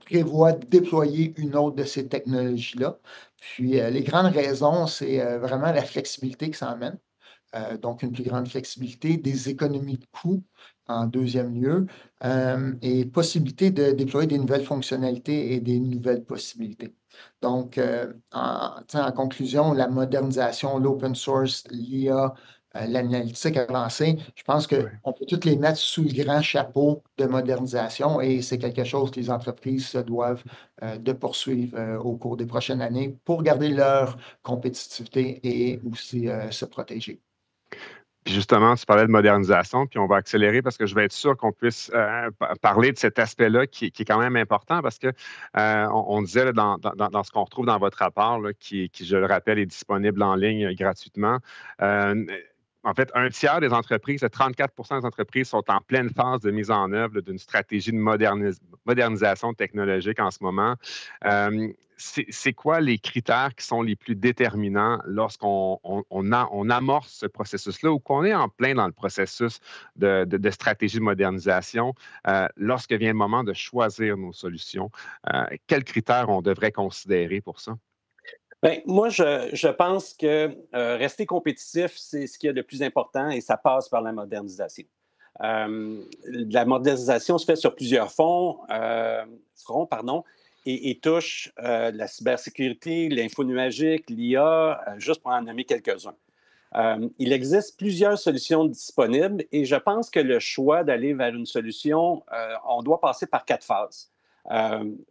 prévoient de déployer une autre de ces technologies-là. Puis les grandes raisons, c'est vraiment la flexibilité que ça amène. Donc, une plus grande flexibilité, des économies de coûts en deuxième lieu, et possibilité de déployer des nouvelles fonctionnalités et des nouvelles possibilités. Donc, en conclusion, la modernisation, l'open source, l'IA, l'analytique avancée, je pense qu'on peut toutes les mettre sous le grand chapeau de modernisation et c'est quelque chose que les entreprises se doivent de poursuivre au cours des prochaines années pour garder leur compétitivité et aussi se protéger. Puis justement, tu parlais de modernisation, puis on va accélérer parce que je vais être sûr qu'on puisse parler de cet aspect-là qui est quand même important parce que on disait là, dans ce qu'on retrouve dans votre rapport, là, qui, je le rappelle, est disponible en ligne gratuitement. En fait, un tiers des entreprises, 34 des entreprises sont en pleine phase de mise en œuvre d'une stratégie de modernisation technologique en ce moment. C'est quoi les critères qui sont les plus déterminants lorsqu'on amorce ce processus-là ou qu'on est en plein dans le processus de stratégie de modernisation, lorsque vient le moment de choisir nos solutions? Quels critères on devrait considérer pour ça? Bien, moi, je pense que rester compétitif, c'est ce qu'il y a de plus important et ça passe par la modernisation. La modernisation se fait sur plusieurs fronts, et touche la cybersécurité, l'info nuagique, l'IA, juste pour en nommer quelques-uns. Il existe plusieurs solutions disponibles et je pense que le choix d'aller vers une solution, on doit passer par 4 phases.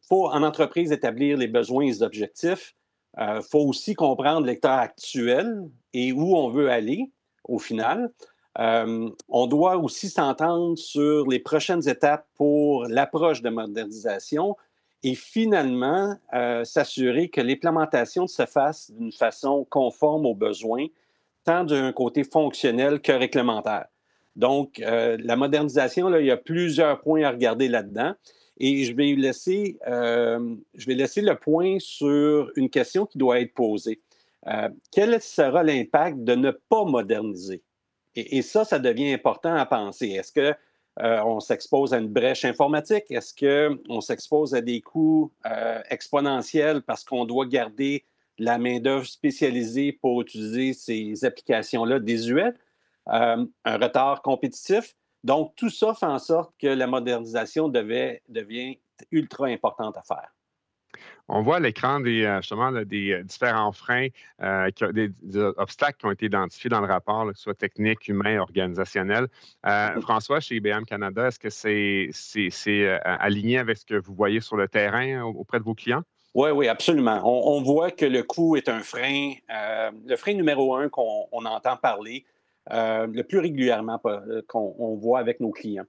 faut, en entreprise, établir les besoins et les objectifs. Faut aussi comprendre l'état actuel et où on veut aller au final. On doit aussi s'entendre sur les prochaines étapes pour l'approche de modernisation et finalement s'assurer que l'implémentation se fasse d'une façon conforme aux besoins, tant d'un côté fonctionnel que réglementaire. Donc, la modernisation, là, il y a plusieurs points à regarder là-dedans. Et je vais laisser le point sur une question qui doit être posée. Quel sera l'impact de ne pas moderniser? Et ça devient important à penser. Est-ce qu'on s'expose à une brèche informatique? Est-ce qu'on s'expose à des coûts exponentiels parce qu'on doit garder la main-d'œuvre spécialisée pour utiliser ces applications-là désuètes? Un retard compétitif? Donc, tout ça fait en sorte que la modernisation devient ultra importante à faire. On voit à l'écran justement des différents freins, des obstacles qui ont été identifiés dans le rapport, là, que ce soit technique, humain, organisationnel. François, chez IBM Canada, est-ce que c'est aligné avec ce que vous voyez sur le terrain auprès de vos clients? Oui, absolument. On voit que le coût est un frein, le frein numéro 1 qu'on entend parler le plus régulièrement qu'on voit avec nos clients.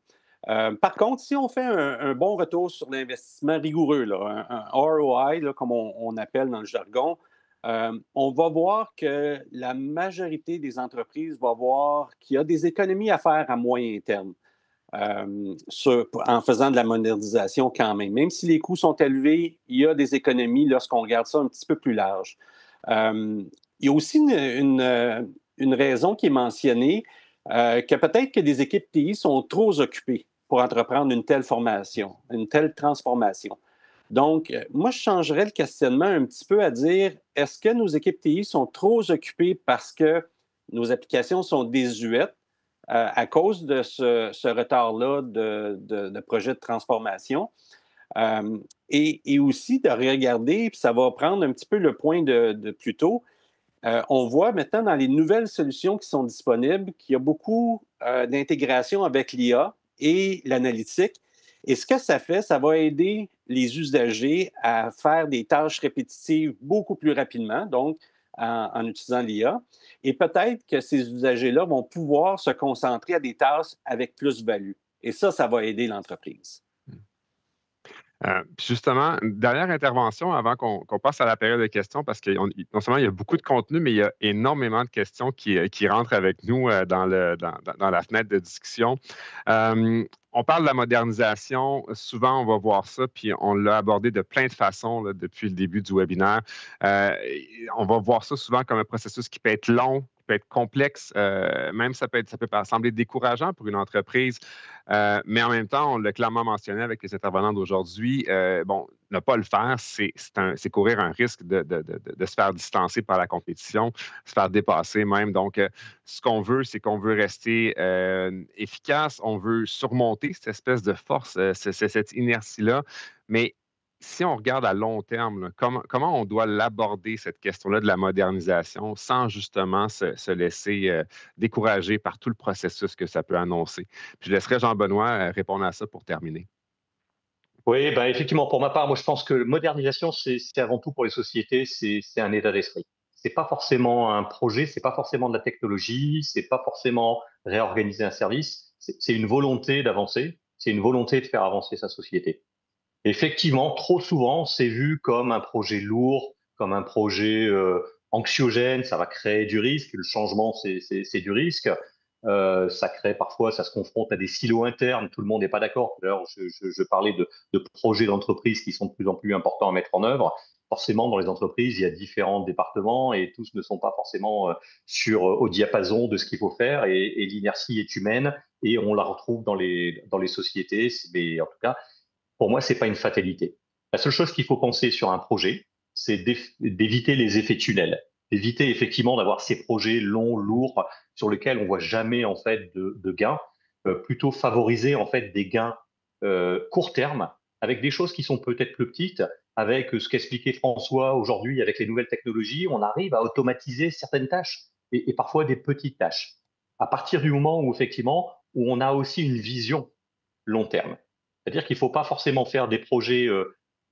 Par contre, si on fait un bon retour sur l'investissement rigoureux, là, un ROI, là, comme on appelle dans le jargon, on va voir que la majorité des entreprises va voir qu'il y a des économies à faire à moyen terme en faisant de la modernisation quand même. Même si les coûts sont élevés, il y a des économies lorsqu'on regarde ça un petit peu plus large. Il y a aussi une raison qui est mentionnée, que peut-être que des équipes TI sont trop occupées pour entreprendre une telle formation, une telle transformation. Donc, moi, je changerais le questionnement un petit peu à dire, est-ce que nos équipes TI sont trop occupées parce que nos applications sont désuètes à cause de ce retard-là de projet de transformation? Et aussi de regarder, puis ça va prendre un petit peu le point de plus tôt, on voit maintenant dans les nouvelles solutions qui sont disponibles qu'il y a beaucoup d'intégration avec l'IA et l'analytique. Et ce que ça fait, ça va aider les usagers à faire des tâches répétitives beaucoup plus rapidement, donc en utilisant l'IA. Et peut-être que ces usagers-là vont pouvoir se concentrer à des tâches avec plus-value. Et ça va aider l'entreprise. Justement, une dernière intervention avant qu'on passe à la période de questions, parce que non seulement il y a beaucoup de contenu, mais il y a énormément de questions qui rentrent avec nous dans la fenêtre de discussion. On parle de la modernisation. Souvent, on va voir ça, puis on l'a abordé de plein de façons là, depuis le début du webinaire. On va voir ça souvent comme un processus qui peut être long, qui peut être complexe, même ça peut sembler décourageant pour une entreprise. Mais en même temps, on l'a clairement mentionné avec les intervenants d'aujourd'hui, ne pas le faire, c'est courir un risque de se faire distancer par la compétition, se faire dépasser même. Donc, ce qu'on veut, c'est qu'on veut rester efficace, on veut surmonter cette espèce de force, cette inertie-là. Mais si on regarde à long terme, là, comment on doit l'aborder, cette question-là de la modernisation, sans justement se laisser décourager par tout le processus que ça peut annoncer? Puis je laisserai Jean-Benoît répondre à ça pour terminer. Oui, ben effectivement, pour ma part, moi je pense que modernisation, c'est avant tout pour les sociétés, c'est un état d'esprit. C'est pas forcément un projet, c'est pas forcément de la technologie, c'est pas forcément réorganiser un service, c'est une volonté d'avancer, c'est une volonté de faire avancer sa société. Effectivement, trop souvent, c'est vu comme un projet lourd, comme un projet anxiogène, ça va créer du risque, le changement, c'est du risque. Ça crée parfois, ça se confronte à des silos internes, tout le monde n'est pas d'accord. D'ailleurs, je parlais de projets d'entreprise qui sont de plus en plus importants à mettre en œuvre. Forcément, dans les entreprises, il y a différents départements et tous ne sont pas forcément au diapason de ce qu'il faut faire et l'inertie est humaine et on la retrouve dans les sociétés. Mais en tout cas, pour moi, c'est pas une fatalité. La seule chose qu'il faut penser sur un projet, c'est d'éviter les effets tunnels, d'éviter effectivement d'avoir ces projets longs, lourds, sur lesquels on voit jamais en fait de gains, plutôt favoriser en fait des gains court terme avec des choses qui sont peut-être plus petites, avec ce qu'expliquait François aujourd'hui avec les nouvelles technologies, on arrive à automatiser certaines tâches et parfois des petites tâches. À partir du moment où effectivement où on a aussi une vision long terme. C'est-à-dire qu'il ne faut pas forcément faire des projets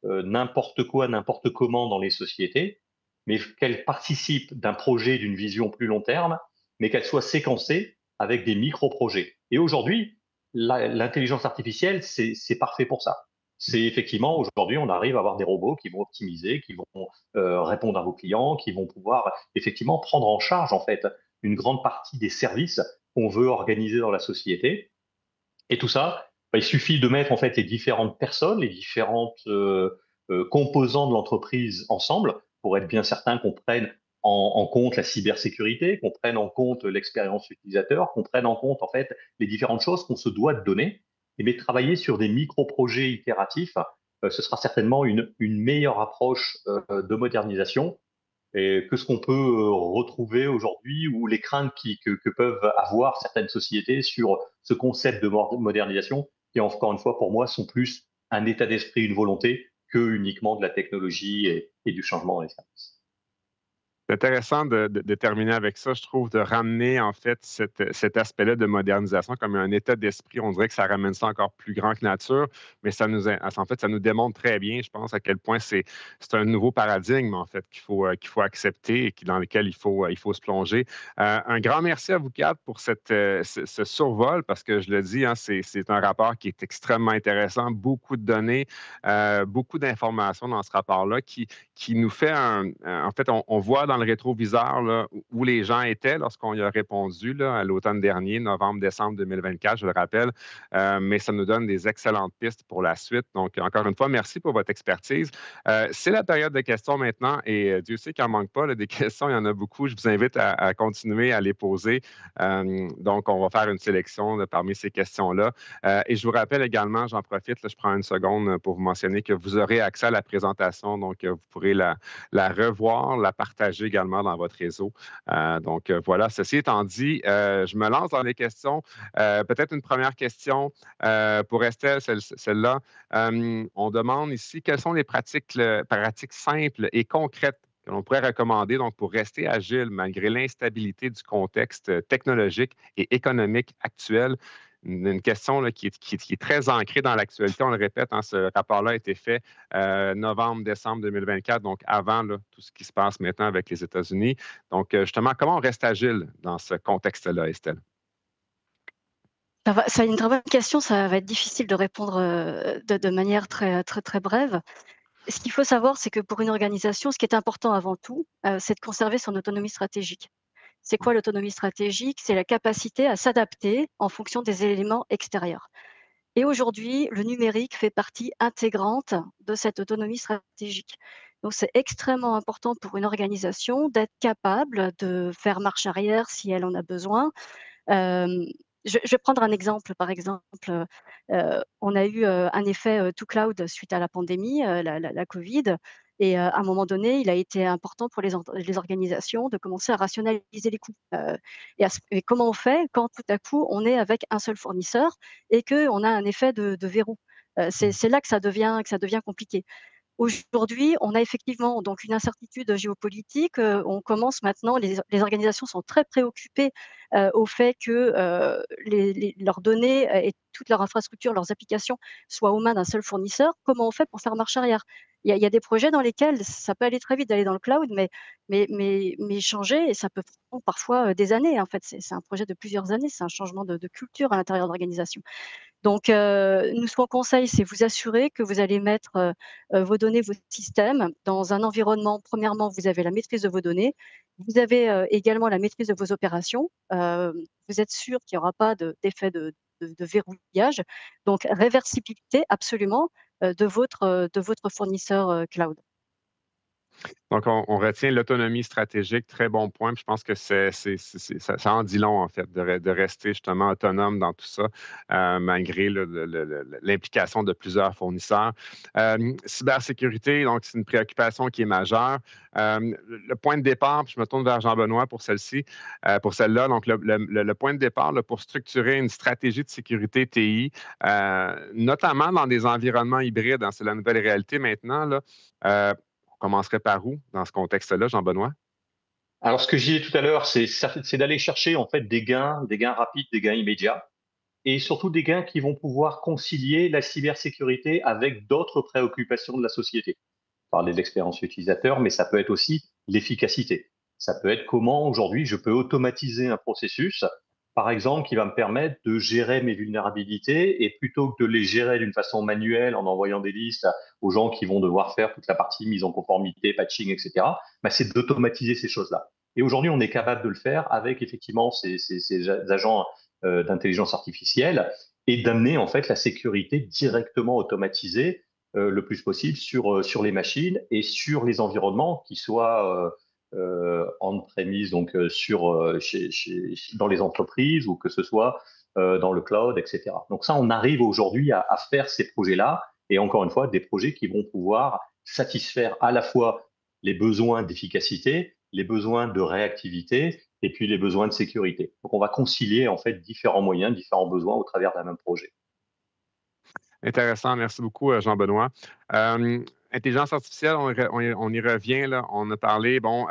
n'importe quoi, n'importe comment dans les sociétés, mais qu'elles participent d'un projet, d'une vision plus long terme, mais qu'elles soient séquencées avec des micro-projets. Et aujourd'hui, l'intelligence artificielle, c'est parfait pour ça. C'est effectivement, aujourd'hui, on arrive à avoir des robots qui vont optimiser, qui vont répondre à vos clients, qui vont pouvoir effectivement prendre en charge, en fait, une grande partie des services qu'on veut organiser dans la société. Et tout ça, il suffit de mettre en fait les différentes personnes, les différentes composants de l'entreprise ensemble pour être bien certain qu'on prenne en compte la cybersécurité, qu'on prenne en compte l'expérience utilisateur, qu'on prenne en compte en fait les différentes choses qu'on se doit de donner. Et mais travailler sur des micro-projets itératifs, ce sera certainement une meilleure approche de modernisation et que ce qu'on peut retrouver aujourd'hui ou les craintes que peuvent avoir certaines sociétés sur ce concept de modernisation qui, encore une fois, pour moi, sont plus un état d'esprit, une volonté que uniquement de la technologie et du changement dans les services. C'est intéressant de terminer avec ça, je trouve, de ramener en fait cet aspect-là de modernisation comme un état d'esprit. On dirait que ça ramène ça encore plus grand que nature, mais en fait, ça nous démontre très bien, je pense, à quel point c'est un nouveau paradigme en fait qu'il faut accepter et dans lequel il faut se plonger. Un grand merci à vous quatre pour ce survol, parce que je le dis, hein, c'est un rapport qui est extrêmement intéressant, beaucoup de données, beaucoup d'informations dans ce rapport-là qui nous fait en fait, on voit dans le rétroviseur là, où les gens étaient lorsqu'on y a répondu là, à l'automne dernier, novembre-décembre 2024, je le rappelle, mais ça nous donne des excellentes pistes pour la suite. Donc, encore une fois, merci pour votre expertise. C'est la période de questions maintenant et Dieu sait qu'il n'en manque pas, là, des questions, il y en a beaucoup. Je vous invite à continuer à les poser. Donc, on va faire une sélection là, parmi ces questions-là. Et je vous rappelle également, j'en profite, là, je prends une seconde pour vous mentionner que vous aurez accès à la présentation, donc vous pourrez la revoir, la partager également dans votre réseau. Donc voilà, ceci étant dit, je me lance dans les questions. Peut-être une première question pour Estelle, celle-là. On demande ici quelles sont les pratiques simples et concrètes que l'on pourrait recommander donc, pour rester agile malgré l'instabilité du contexte technologique et économique actuel. Une question là, qui est très ancrée dans l'actualité. On le répète, hein, ce rapport-là a été fait novembre-décembre 2024, donc avant là, tout ce qui se passe maintenant avec les États-Unis. Donc, justement, comment on reste agile dans ce contexte-là, Estelle? C'est une très bonne question, ça va être difficile de répondre de manière très brève. Ce qu'il faut savoir, c'est que pour une organisation, ce qui est important avant tout, c'est de conserver son autonomie stratégique. C'est quoi l'autonomie stratégique? C'est la capacité à s'adapter en fonction des éléments extérieurs. Et aujourd'hui, le numérique fait partie intégrante de cette autonomie stratégique. Donc, c'est extrêmement important pour une organisation d'être capable de faire marche arrière si elle en a besoin. Hem, je vais prendre un exemple. Par exemple, on a eu, un effet, to cloud suite à la pandémie, la covid et à un moment donné, il a été important pour les organisations de commencer à rationaliser les coûts. Et comment on fait quand tout à coup on est avec un seul fournisseur et qu'on a un effet de verrou? C'est là que ça devient compliqué. Aujourd'hui, on a effectivement donc une incertitude géopolitique. On commence maintenant, les organisations sont très préoccupées au fait que leurs données et toute leur infrastructure, leurs applications soient aux mains d'un seul fournisseur. Comment on fait pour faire marche arrière? Il y a des projets dans lesquels ça peut aller très vite d'aller dans le cloud, mais changer, et ça peut prendre parfois des années. En fait, c'est un projet de plusieurs années, c'est un changement de culture à l'intérieur de l'organisation. Donc, nous, ce qu'on conseille, c'est vous assurer que vous allez mettre, vos données, vos systèmes dans un environnement. Premièrement, vous avez la maîtrise de vos données. Vous avez, également la maîtrise de vos opérations. Vous êtes sûr qu'il n'y aura pas d'effet de verrouillage. Donc réversibilité absolument, de votre fournisseur, cloud. Donc, on retient l'autonomie stratégique, très bon point. Puis je pense que ça en dit long, en fait, de rester justement autonome dans tout ça, malgré l'implication de plusieurs fournisseurs. Cybersécurité, donc, c'est une préoccupation qui est majeure. Le point de départ, puis je me tourne vers Jean-Benoît pour celle-ci, pour celle-là. Donc, le point de départ là, pour structurer une stratégie de sécurité TI, notamment dans des environnements hybrides, hein, c'est la nouvelle réalité maintenant, là. On commencerait par où dans ce contexte-là, Jean-Benoît? Alors, ce que j'ai dit tout à l'heure, c'est d'aller chercher en fait des gains rapides, des gains immédiats. et surtout des gains qui vont pouvoir concilier la cybersécurité avec d'autres préoccupations de la société. On parlait de l'expérience utilisateur, mais ça peut être aussi l'efficacité. Ça peut être comment aujourd'hui je peux automatiser un processus, par exemple, qui va me permettre de gérer mes vulnérabilités et plutôt que de les gérer d'une façon manuelle en envoyant des listes aux gens qui vont devoir faire toute la partie mise en conformité, patching, etc., bah, c'est d'automatiser ces choses-là. Et aujourd'hui, on est capable de le faire avec effectivement ces agents d'intelligence artificielle et d'amener en fait la sécurité directement automatisée le plus possible sur les machines et sur les environnements qui soient on-premise, donc dans les entreprises ou que ce soit dans le cloud, etc. Donc ça, on arrive aujourd'hui à faire ces projets-là et encore une fois, des projets qui vont pouvoir satisfaire à la fois les besoins d'efficacité, les besoins de réactivité et puis les besoins de sécurité. Donc on va concilier en fait différents moyens, différents besoins au travers d'un même projet. Intéressant, merci beaucoup, Jean-Benoît. Intelligence artificielle, on y revient, là. On a parlé, bon,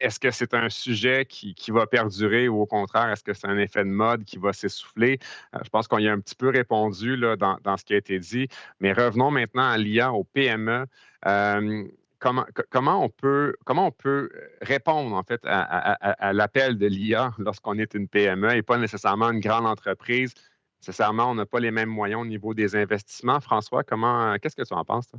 est-ce que c'est un sujet qui va perdurer ou au contraire, est-ce que c'est un effet de mode qui va s'essouffler? Je pense qu'on y a un petit peu répondu là, dans ce qui a été dit, mais revenons maintenant à l'IA, au PME. Comment on peut répondre en fait à l'appel de l'IA lorsqu'on est une PME et pas nécessairement une grande entreprise? Nécessairement, on n'a pas les mêmes moyens au niveau des investissements. François, qu'est-ce que tu en penses, toi?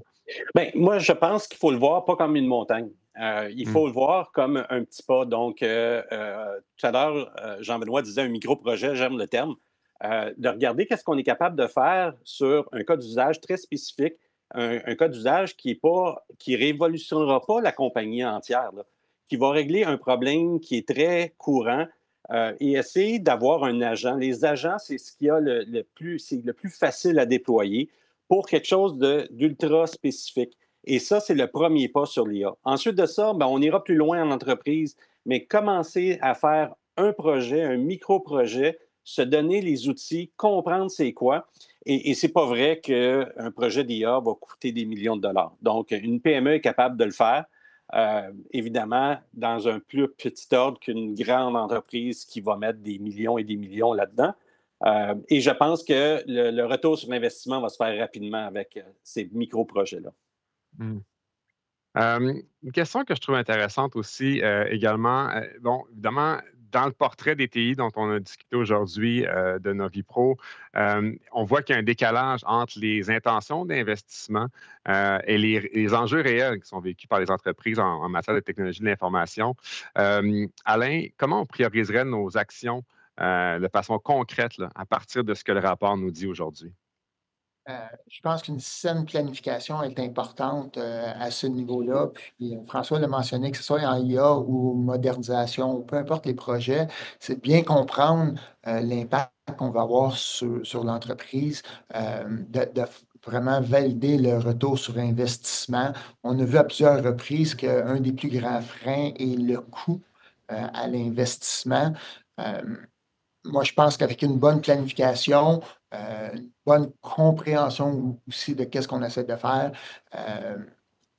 Bien, moi, je pense qu'il faut le voir pas comme une montagne. Il faut le voir comme un petit pas. Donc, tout à l'heure, Jean-Benoît disait un micro-projet, j'aime le terme, de regarder qu'est-ce qu'on est capable de faire sur un cas d'usage très spécifique, un cas d'usage qui révolutionnera pas la compagnie entière, là, qui va régler un problème qui est très courant et essayer d'avoir un agent. Les agents, c'est ce qui a le plus facile à déployer pour quelque chose d'ultra spécifique. Et ça, c'est le premier pas sur l'IA. Ensuite de ça, ben, on ira plus loin en entreprise, mais commencer à faire un projet, un micro-projet, se donner les outils, comprendre c'est quoi. Et c'est pas vrai qu'un projet d'IA va coûter des millions de dollars. Donc, une PME est capable de le faire, évidemment, dans un plus petit ordre qu'une grande entreprise qui va mettre des millions et des millions là-dedans. Et je pense que le retour sur l'investissement va se faire rapidement avec ces micro-projets-là. Hmm. Une question que je trouve intéressante aussi également, bon, évidemment, dans le portrait des TI dont on a discuté aujourd'hui de Novipro, on voit qu'il y a un décalage entre les intentions d'investissement et les enjeux réels qui sont vécus par les entreprises en matière de technologie de l'information. Alain, comment on prioriserait nos actions de façon concrète là, à partir de ce que le rapport nous dit aujourd'hui? Je pense qu'une saine planification est importante à ce niveau-là. Puis François l'a mentionné, que ce soit en IA ou modernisation, ou peu importe les projets, c'est de bien comprendre l'impact qu'on va avoir sur l'entreprise, de vraiment valider le retour sur investissement. On a vu à plusieurs reprises qu'un des plus grands freins est le coût à l'investissement. Euh, Moi, je pense qu'avec une bonne planification, une bonne compréhension aussi de qu'est-ce qu'on essaie de faire, euh,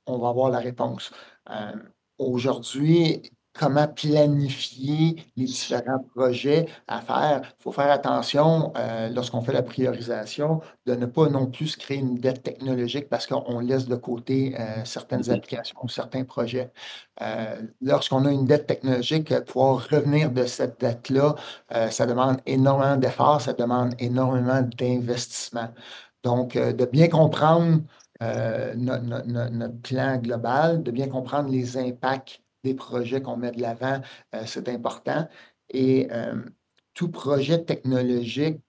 on va avoir la réponse. Euh, Aujourd'hui, comment planifier les différents projets à faire? Il faut faire attention lorsqu'on fait la priorisation de ne pas non plus se créer une dette technologique parce qu'on laisse de côté certaines applications ou certains projets. Lorsqu'on a une dette technologique, pouvoir revenir de cette dette-là, ça demande énormément d'efforts, ça demande énormément d'investissement. Donc, de bien comprendre notre plan global, de bien comprendre les impacts des projets qu'on met de l'avant, c'est important. Et tout projet technologique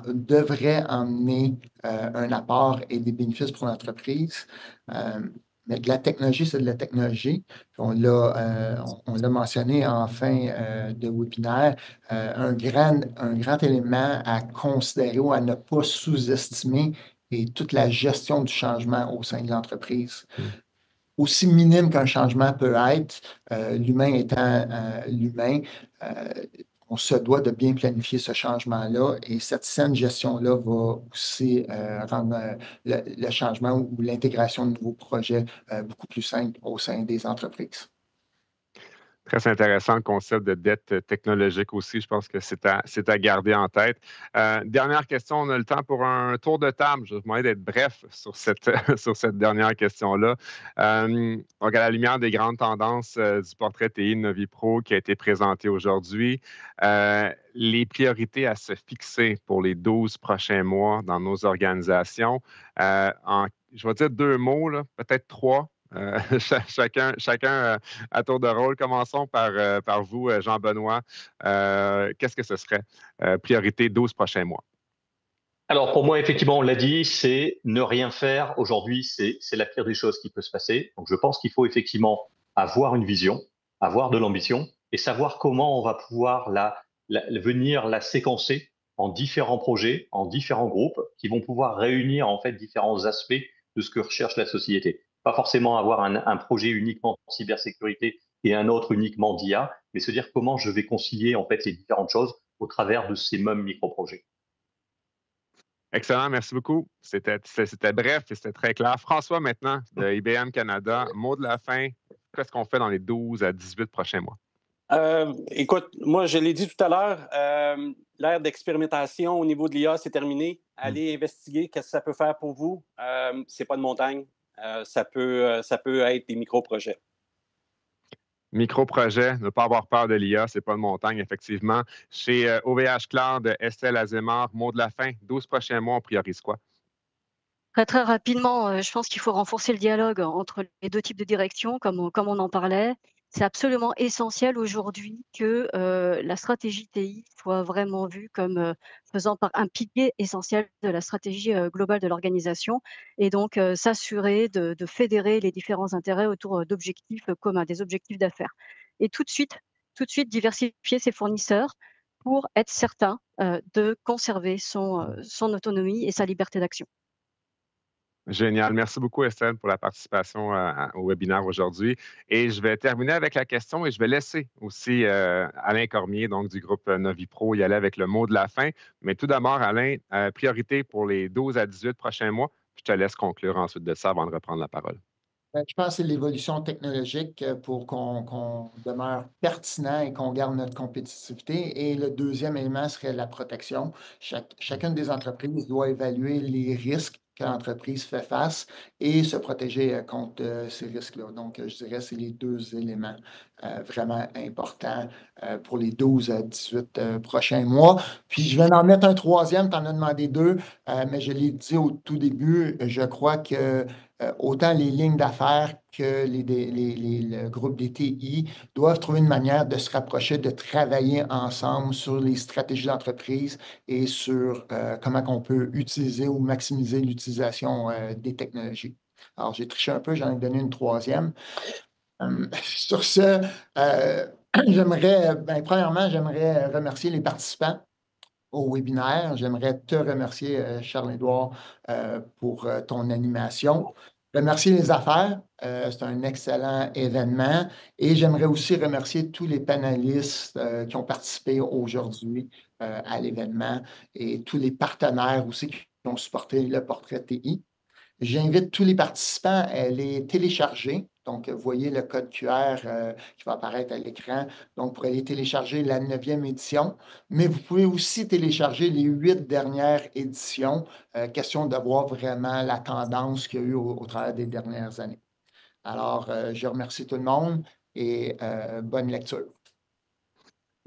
devrait emmener un apport et des bénéfices pour l'entreprise. Mais de la technologie, c'est de la technologie. Puis on l'a mentionné en fin de webinaire, un grand élément à considérer ou à ne pas sous-estimer et toute la gestion du changement au sein de l'entreprise. Aussi minime qu'un changement peut être, l'humain étant l'humain, on se doit de bien planifier ce changement-là et cette saine gestion-là va aussi rendre le changement ou l'intégration de nouveaux projets beaucoup plus simple au sein des entreprises. Très intéressant le concept de dette technologique aussi. Je pense que c'est à garder en tête. Dernière question, on a le temps pour un tour de table. Je vais vous demander d'être bref sur cette, sur cette dernière question-là. Donc, à la lumière des grandes tendances du portrait TI de Novipro qui a été présenté aujourd'hui, les priorités à se fixer pour les 12 prochains mois dans nos organisations, je vais dire 2 mots, peut-être 3. Chacun à tour de rôle. Commençons par vous, Jean-Benoît. Qu'est-ce que ce serait? Priorité 12 prochains mois. Alors pour moi, effectivement, on l'a dit, c'est ne rien faire. Aujourd'hui, c'est la pire des choses qui peut se passer. Donc je pense qu'il faut effectivement avoir une vision, avoir de l'ambition et savoir comment on va pouvoir venir la séquencer en différents projets, en différents groupes qui vont pouvoir réunir en fait différents aspects de ce que recherche la société. Pas forcément avoir un projet uniquement en cybersécurité et un autre uniquement d'IA, mais se dire comment je vais concilier en fait les différentes choses au travers de ces mêmes micro-projets. Excellent, merci beaucoup. C'était bref et c'était très clair. François, maintenant, de IBM Canada, mot de la fin. Qu'est-ce qu'on fait dans les 12 à 18 prochains mois? Écoute, moi, je l'ai dit tout à l'heure, l'ère d'expérimentation au niveau de l'IA, c'est terminé. Allez investiguer qu'est-ce que ça peut faire pour vous. C'est pas de montagne. Ça peut être des micro-projets. Micro-projet, ne pas avoir peur de l'IA, c'est pas de montagne, effectivement. Chez OVH Cloud, Estelle Azémar, mot de la fin, 12 prochains mois, on priorise quoi? Très, très rapidement, je pense qu'il faut renforcer le dialogue entre les 2 types de directions comme on en parlait. C'est absolument essentiel aujourd'hui que, la stratégie TI soit vraiment vue comme, faisant un pilier essentiel de la stratégie, globale de l'organisation et donc, s'assurer de fédérer les différents intérêts autour, d'objectifs, communs, des objectifs d'affaires et tout de suite diversifier ses fournisseurs pour être certain, de conserver son autonomie et sa liberté d'action. Génial. Merci beaucoup, Estelle, pour la participation au webinaire aujourd'hui. Et je vais terminer avec la question et je vais laisser aussi Alain Cormier, donc du groupe Novipro, y aller avec le mot de la fin. Mais tout d'abord, Alain, priorité pour les 12 à 18 prochains mois. Je te laisse conclure ensuite de ça avant de reprendre la parole. Je pense que c'est l'évolution technologique pour qu'on demeure pertinent et qu'on garde notre compétitivité. Et le deuxième élément serait la protection. Chacune des entreprises doit évaluer les risques que l'entreprise fait face et se protéger contre ces risques-là. Donc, je dirais que c'est les 2 éléments vraiment importants pour les 12 à 18 prochains mois. Puis, je vais en mettre un troisième, tu en as demandé 2, mais je l'ai dit au tout début, je crois que autant les lignes d'affaires que le groupe des TI doivent trouver une manière de se rapprocher, de travailler ensemble sur les stratégies d'entreprise et sur comment on peut utiliser ou maximiser l'utilisation des technologies. Alors, j'ai triché un peu, j'en ai donné une troisième. Sur ce, premièrement, j'aimerais remercier les participants au webinaire. J'aimerais te remercier, Charles-Édouard, pour ton animation. Remercier les affaires. C'est un excellent événement. Et j'aimerais aussi remercier tous les panélistes qui ont participé aujourd'hui à l'événement et tous les partenaires aussi qui ont supporté le portrait TI. J'invite tous les participants à les télécharger. Donc, vous voyez le code QR qui va apparaître à l'écran. Donc, pour aller télécharger la 9e édition. Mais vous pouvez aussi télécharger les 8 dernières éditions. Question de voir vraiment la tendance qu'il y a eu au travers des dernières années. Alors, je remercie tout le monde et bonne lecture.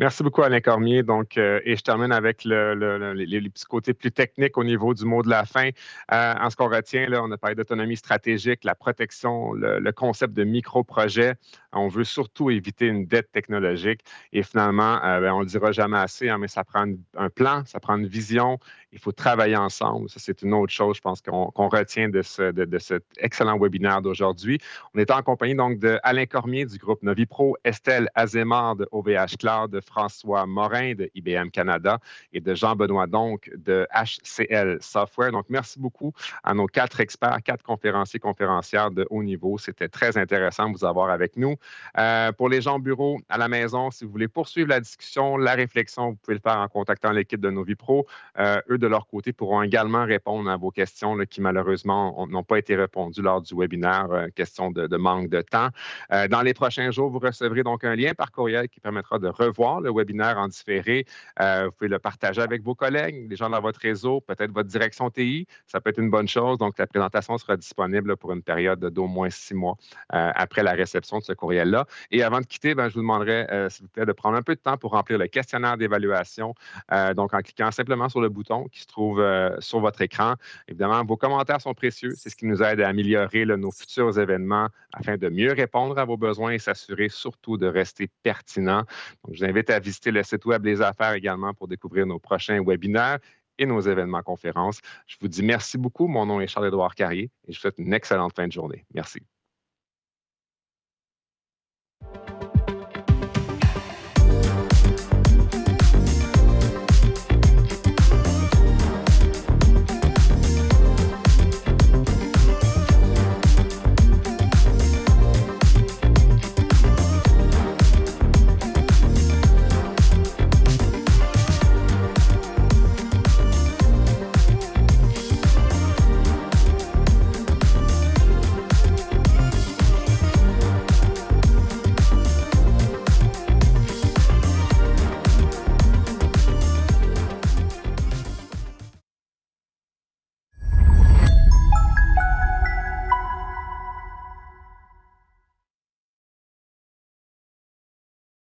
Merci beaucoup, Alain Cormier. Donc, et je termine avec les petits côtés plus techniques au niveau du mot de la fin. En ce qu'on retient, là, on a parlé d'autonomie stratégique, la protection, le concept de micro-projet. On veut surtout éviter une dette technologique. Et finalement, on ne le dira jamais assez, hein, mais ça prend un plan, ça prend une vision. Il faut travailler ensemble. Ça, c'est une autre chose, je pense, qu'on retient de cet excellent webinaire d'aujourd'hui. On est en compagnie donc de Alain Cormier du groupe Novipro, Estelle Azémar de OVH Cloud, de François Morin de IBM Canada et de Jean-Benoît donc de HCL Software. Donc, merci beaucoup à nos 4 experts, 4 conférenciers, conférencières de haut niveau. C'était très intéressant de vous avoir avec nous. Pour les gens au bureau, à la maison, si vous voulez poursuivre la discussion, la réflexion, vous pouvez le faire en contactant l'équipe de Novi Pro. Eux, de leur côté, pourront également répondre à vos questions là, qui, malheureusement, n'ont pas été répondues lors du webinaire, question de manque de temps. Dans les prochains jours, vous recevrez donc un lien par courriel qui permettra de revoir le webinaire en différé. Vous pouvez le partager avec vos collègues, les gens dans votre réseau, peut-être votre direction TI. Ça peut être une bonne chose. Donc, la présentation sera disponible pour une période d'au moins 6 mois après la réception de ce courriel-là. Et avant de quitter, je vous demanderai, s'il vous plaît, de prendre un peu de temps pour remplir le questionnaire d'évaluation. Donc, en cliquant simplement sur le bouton qui se trouve sur votre écran. Évidemment, vos commentaires sont précieux. C'est ce qui nous aide à améliorer nos futurs événements afin de mieux répondre à vos besoins et s'assurer surtout de rester pertinent. Donc, je vous invite à visiter le site web Les Affaires également pour découvrir nos prochains webinaires et nos événements conférences. Je vous dis merci beaucoup. Mon nom est Charles-Édouard Carrier et je vous souhaite une excellente fin de journée. Merci.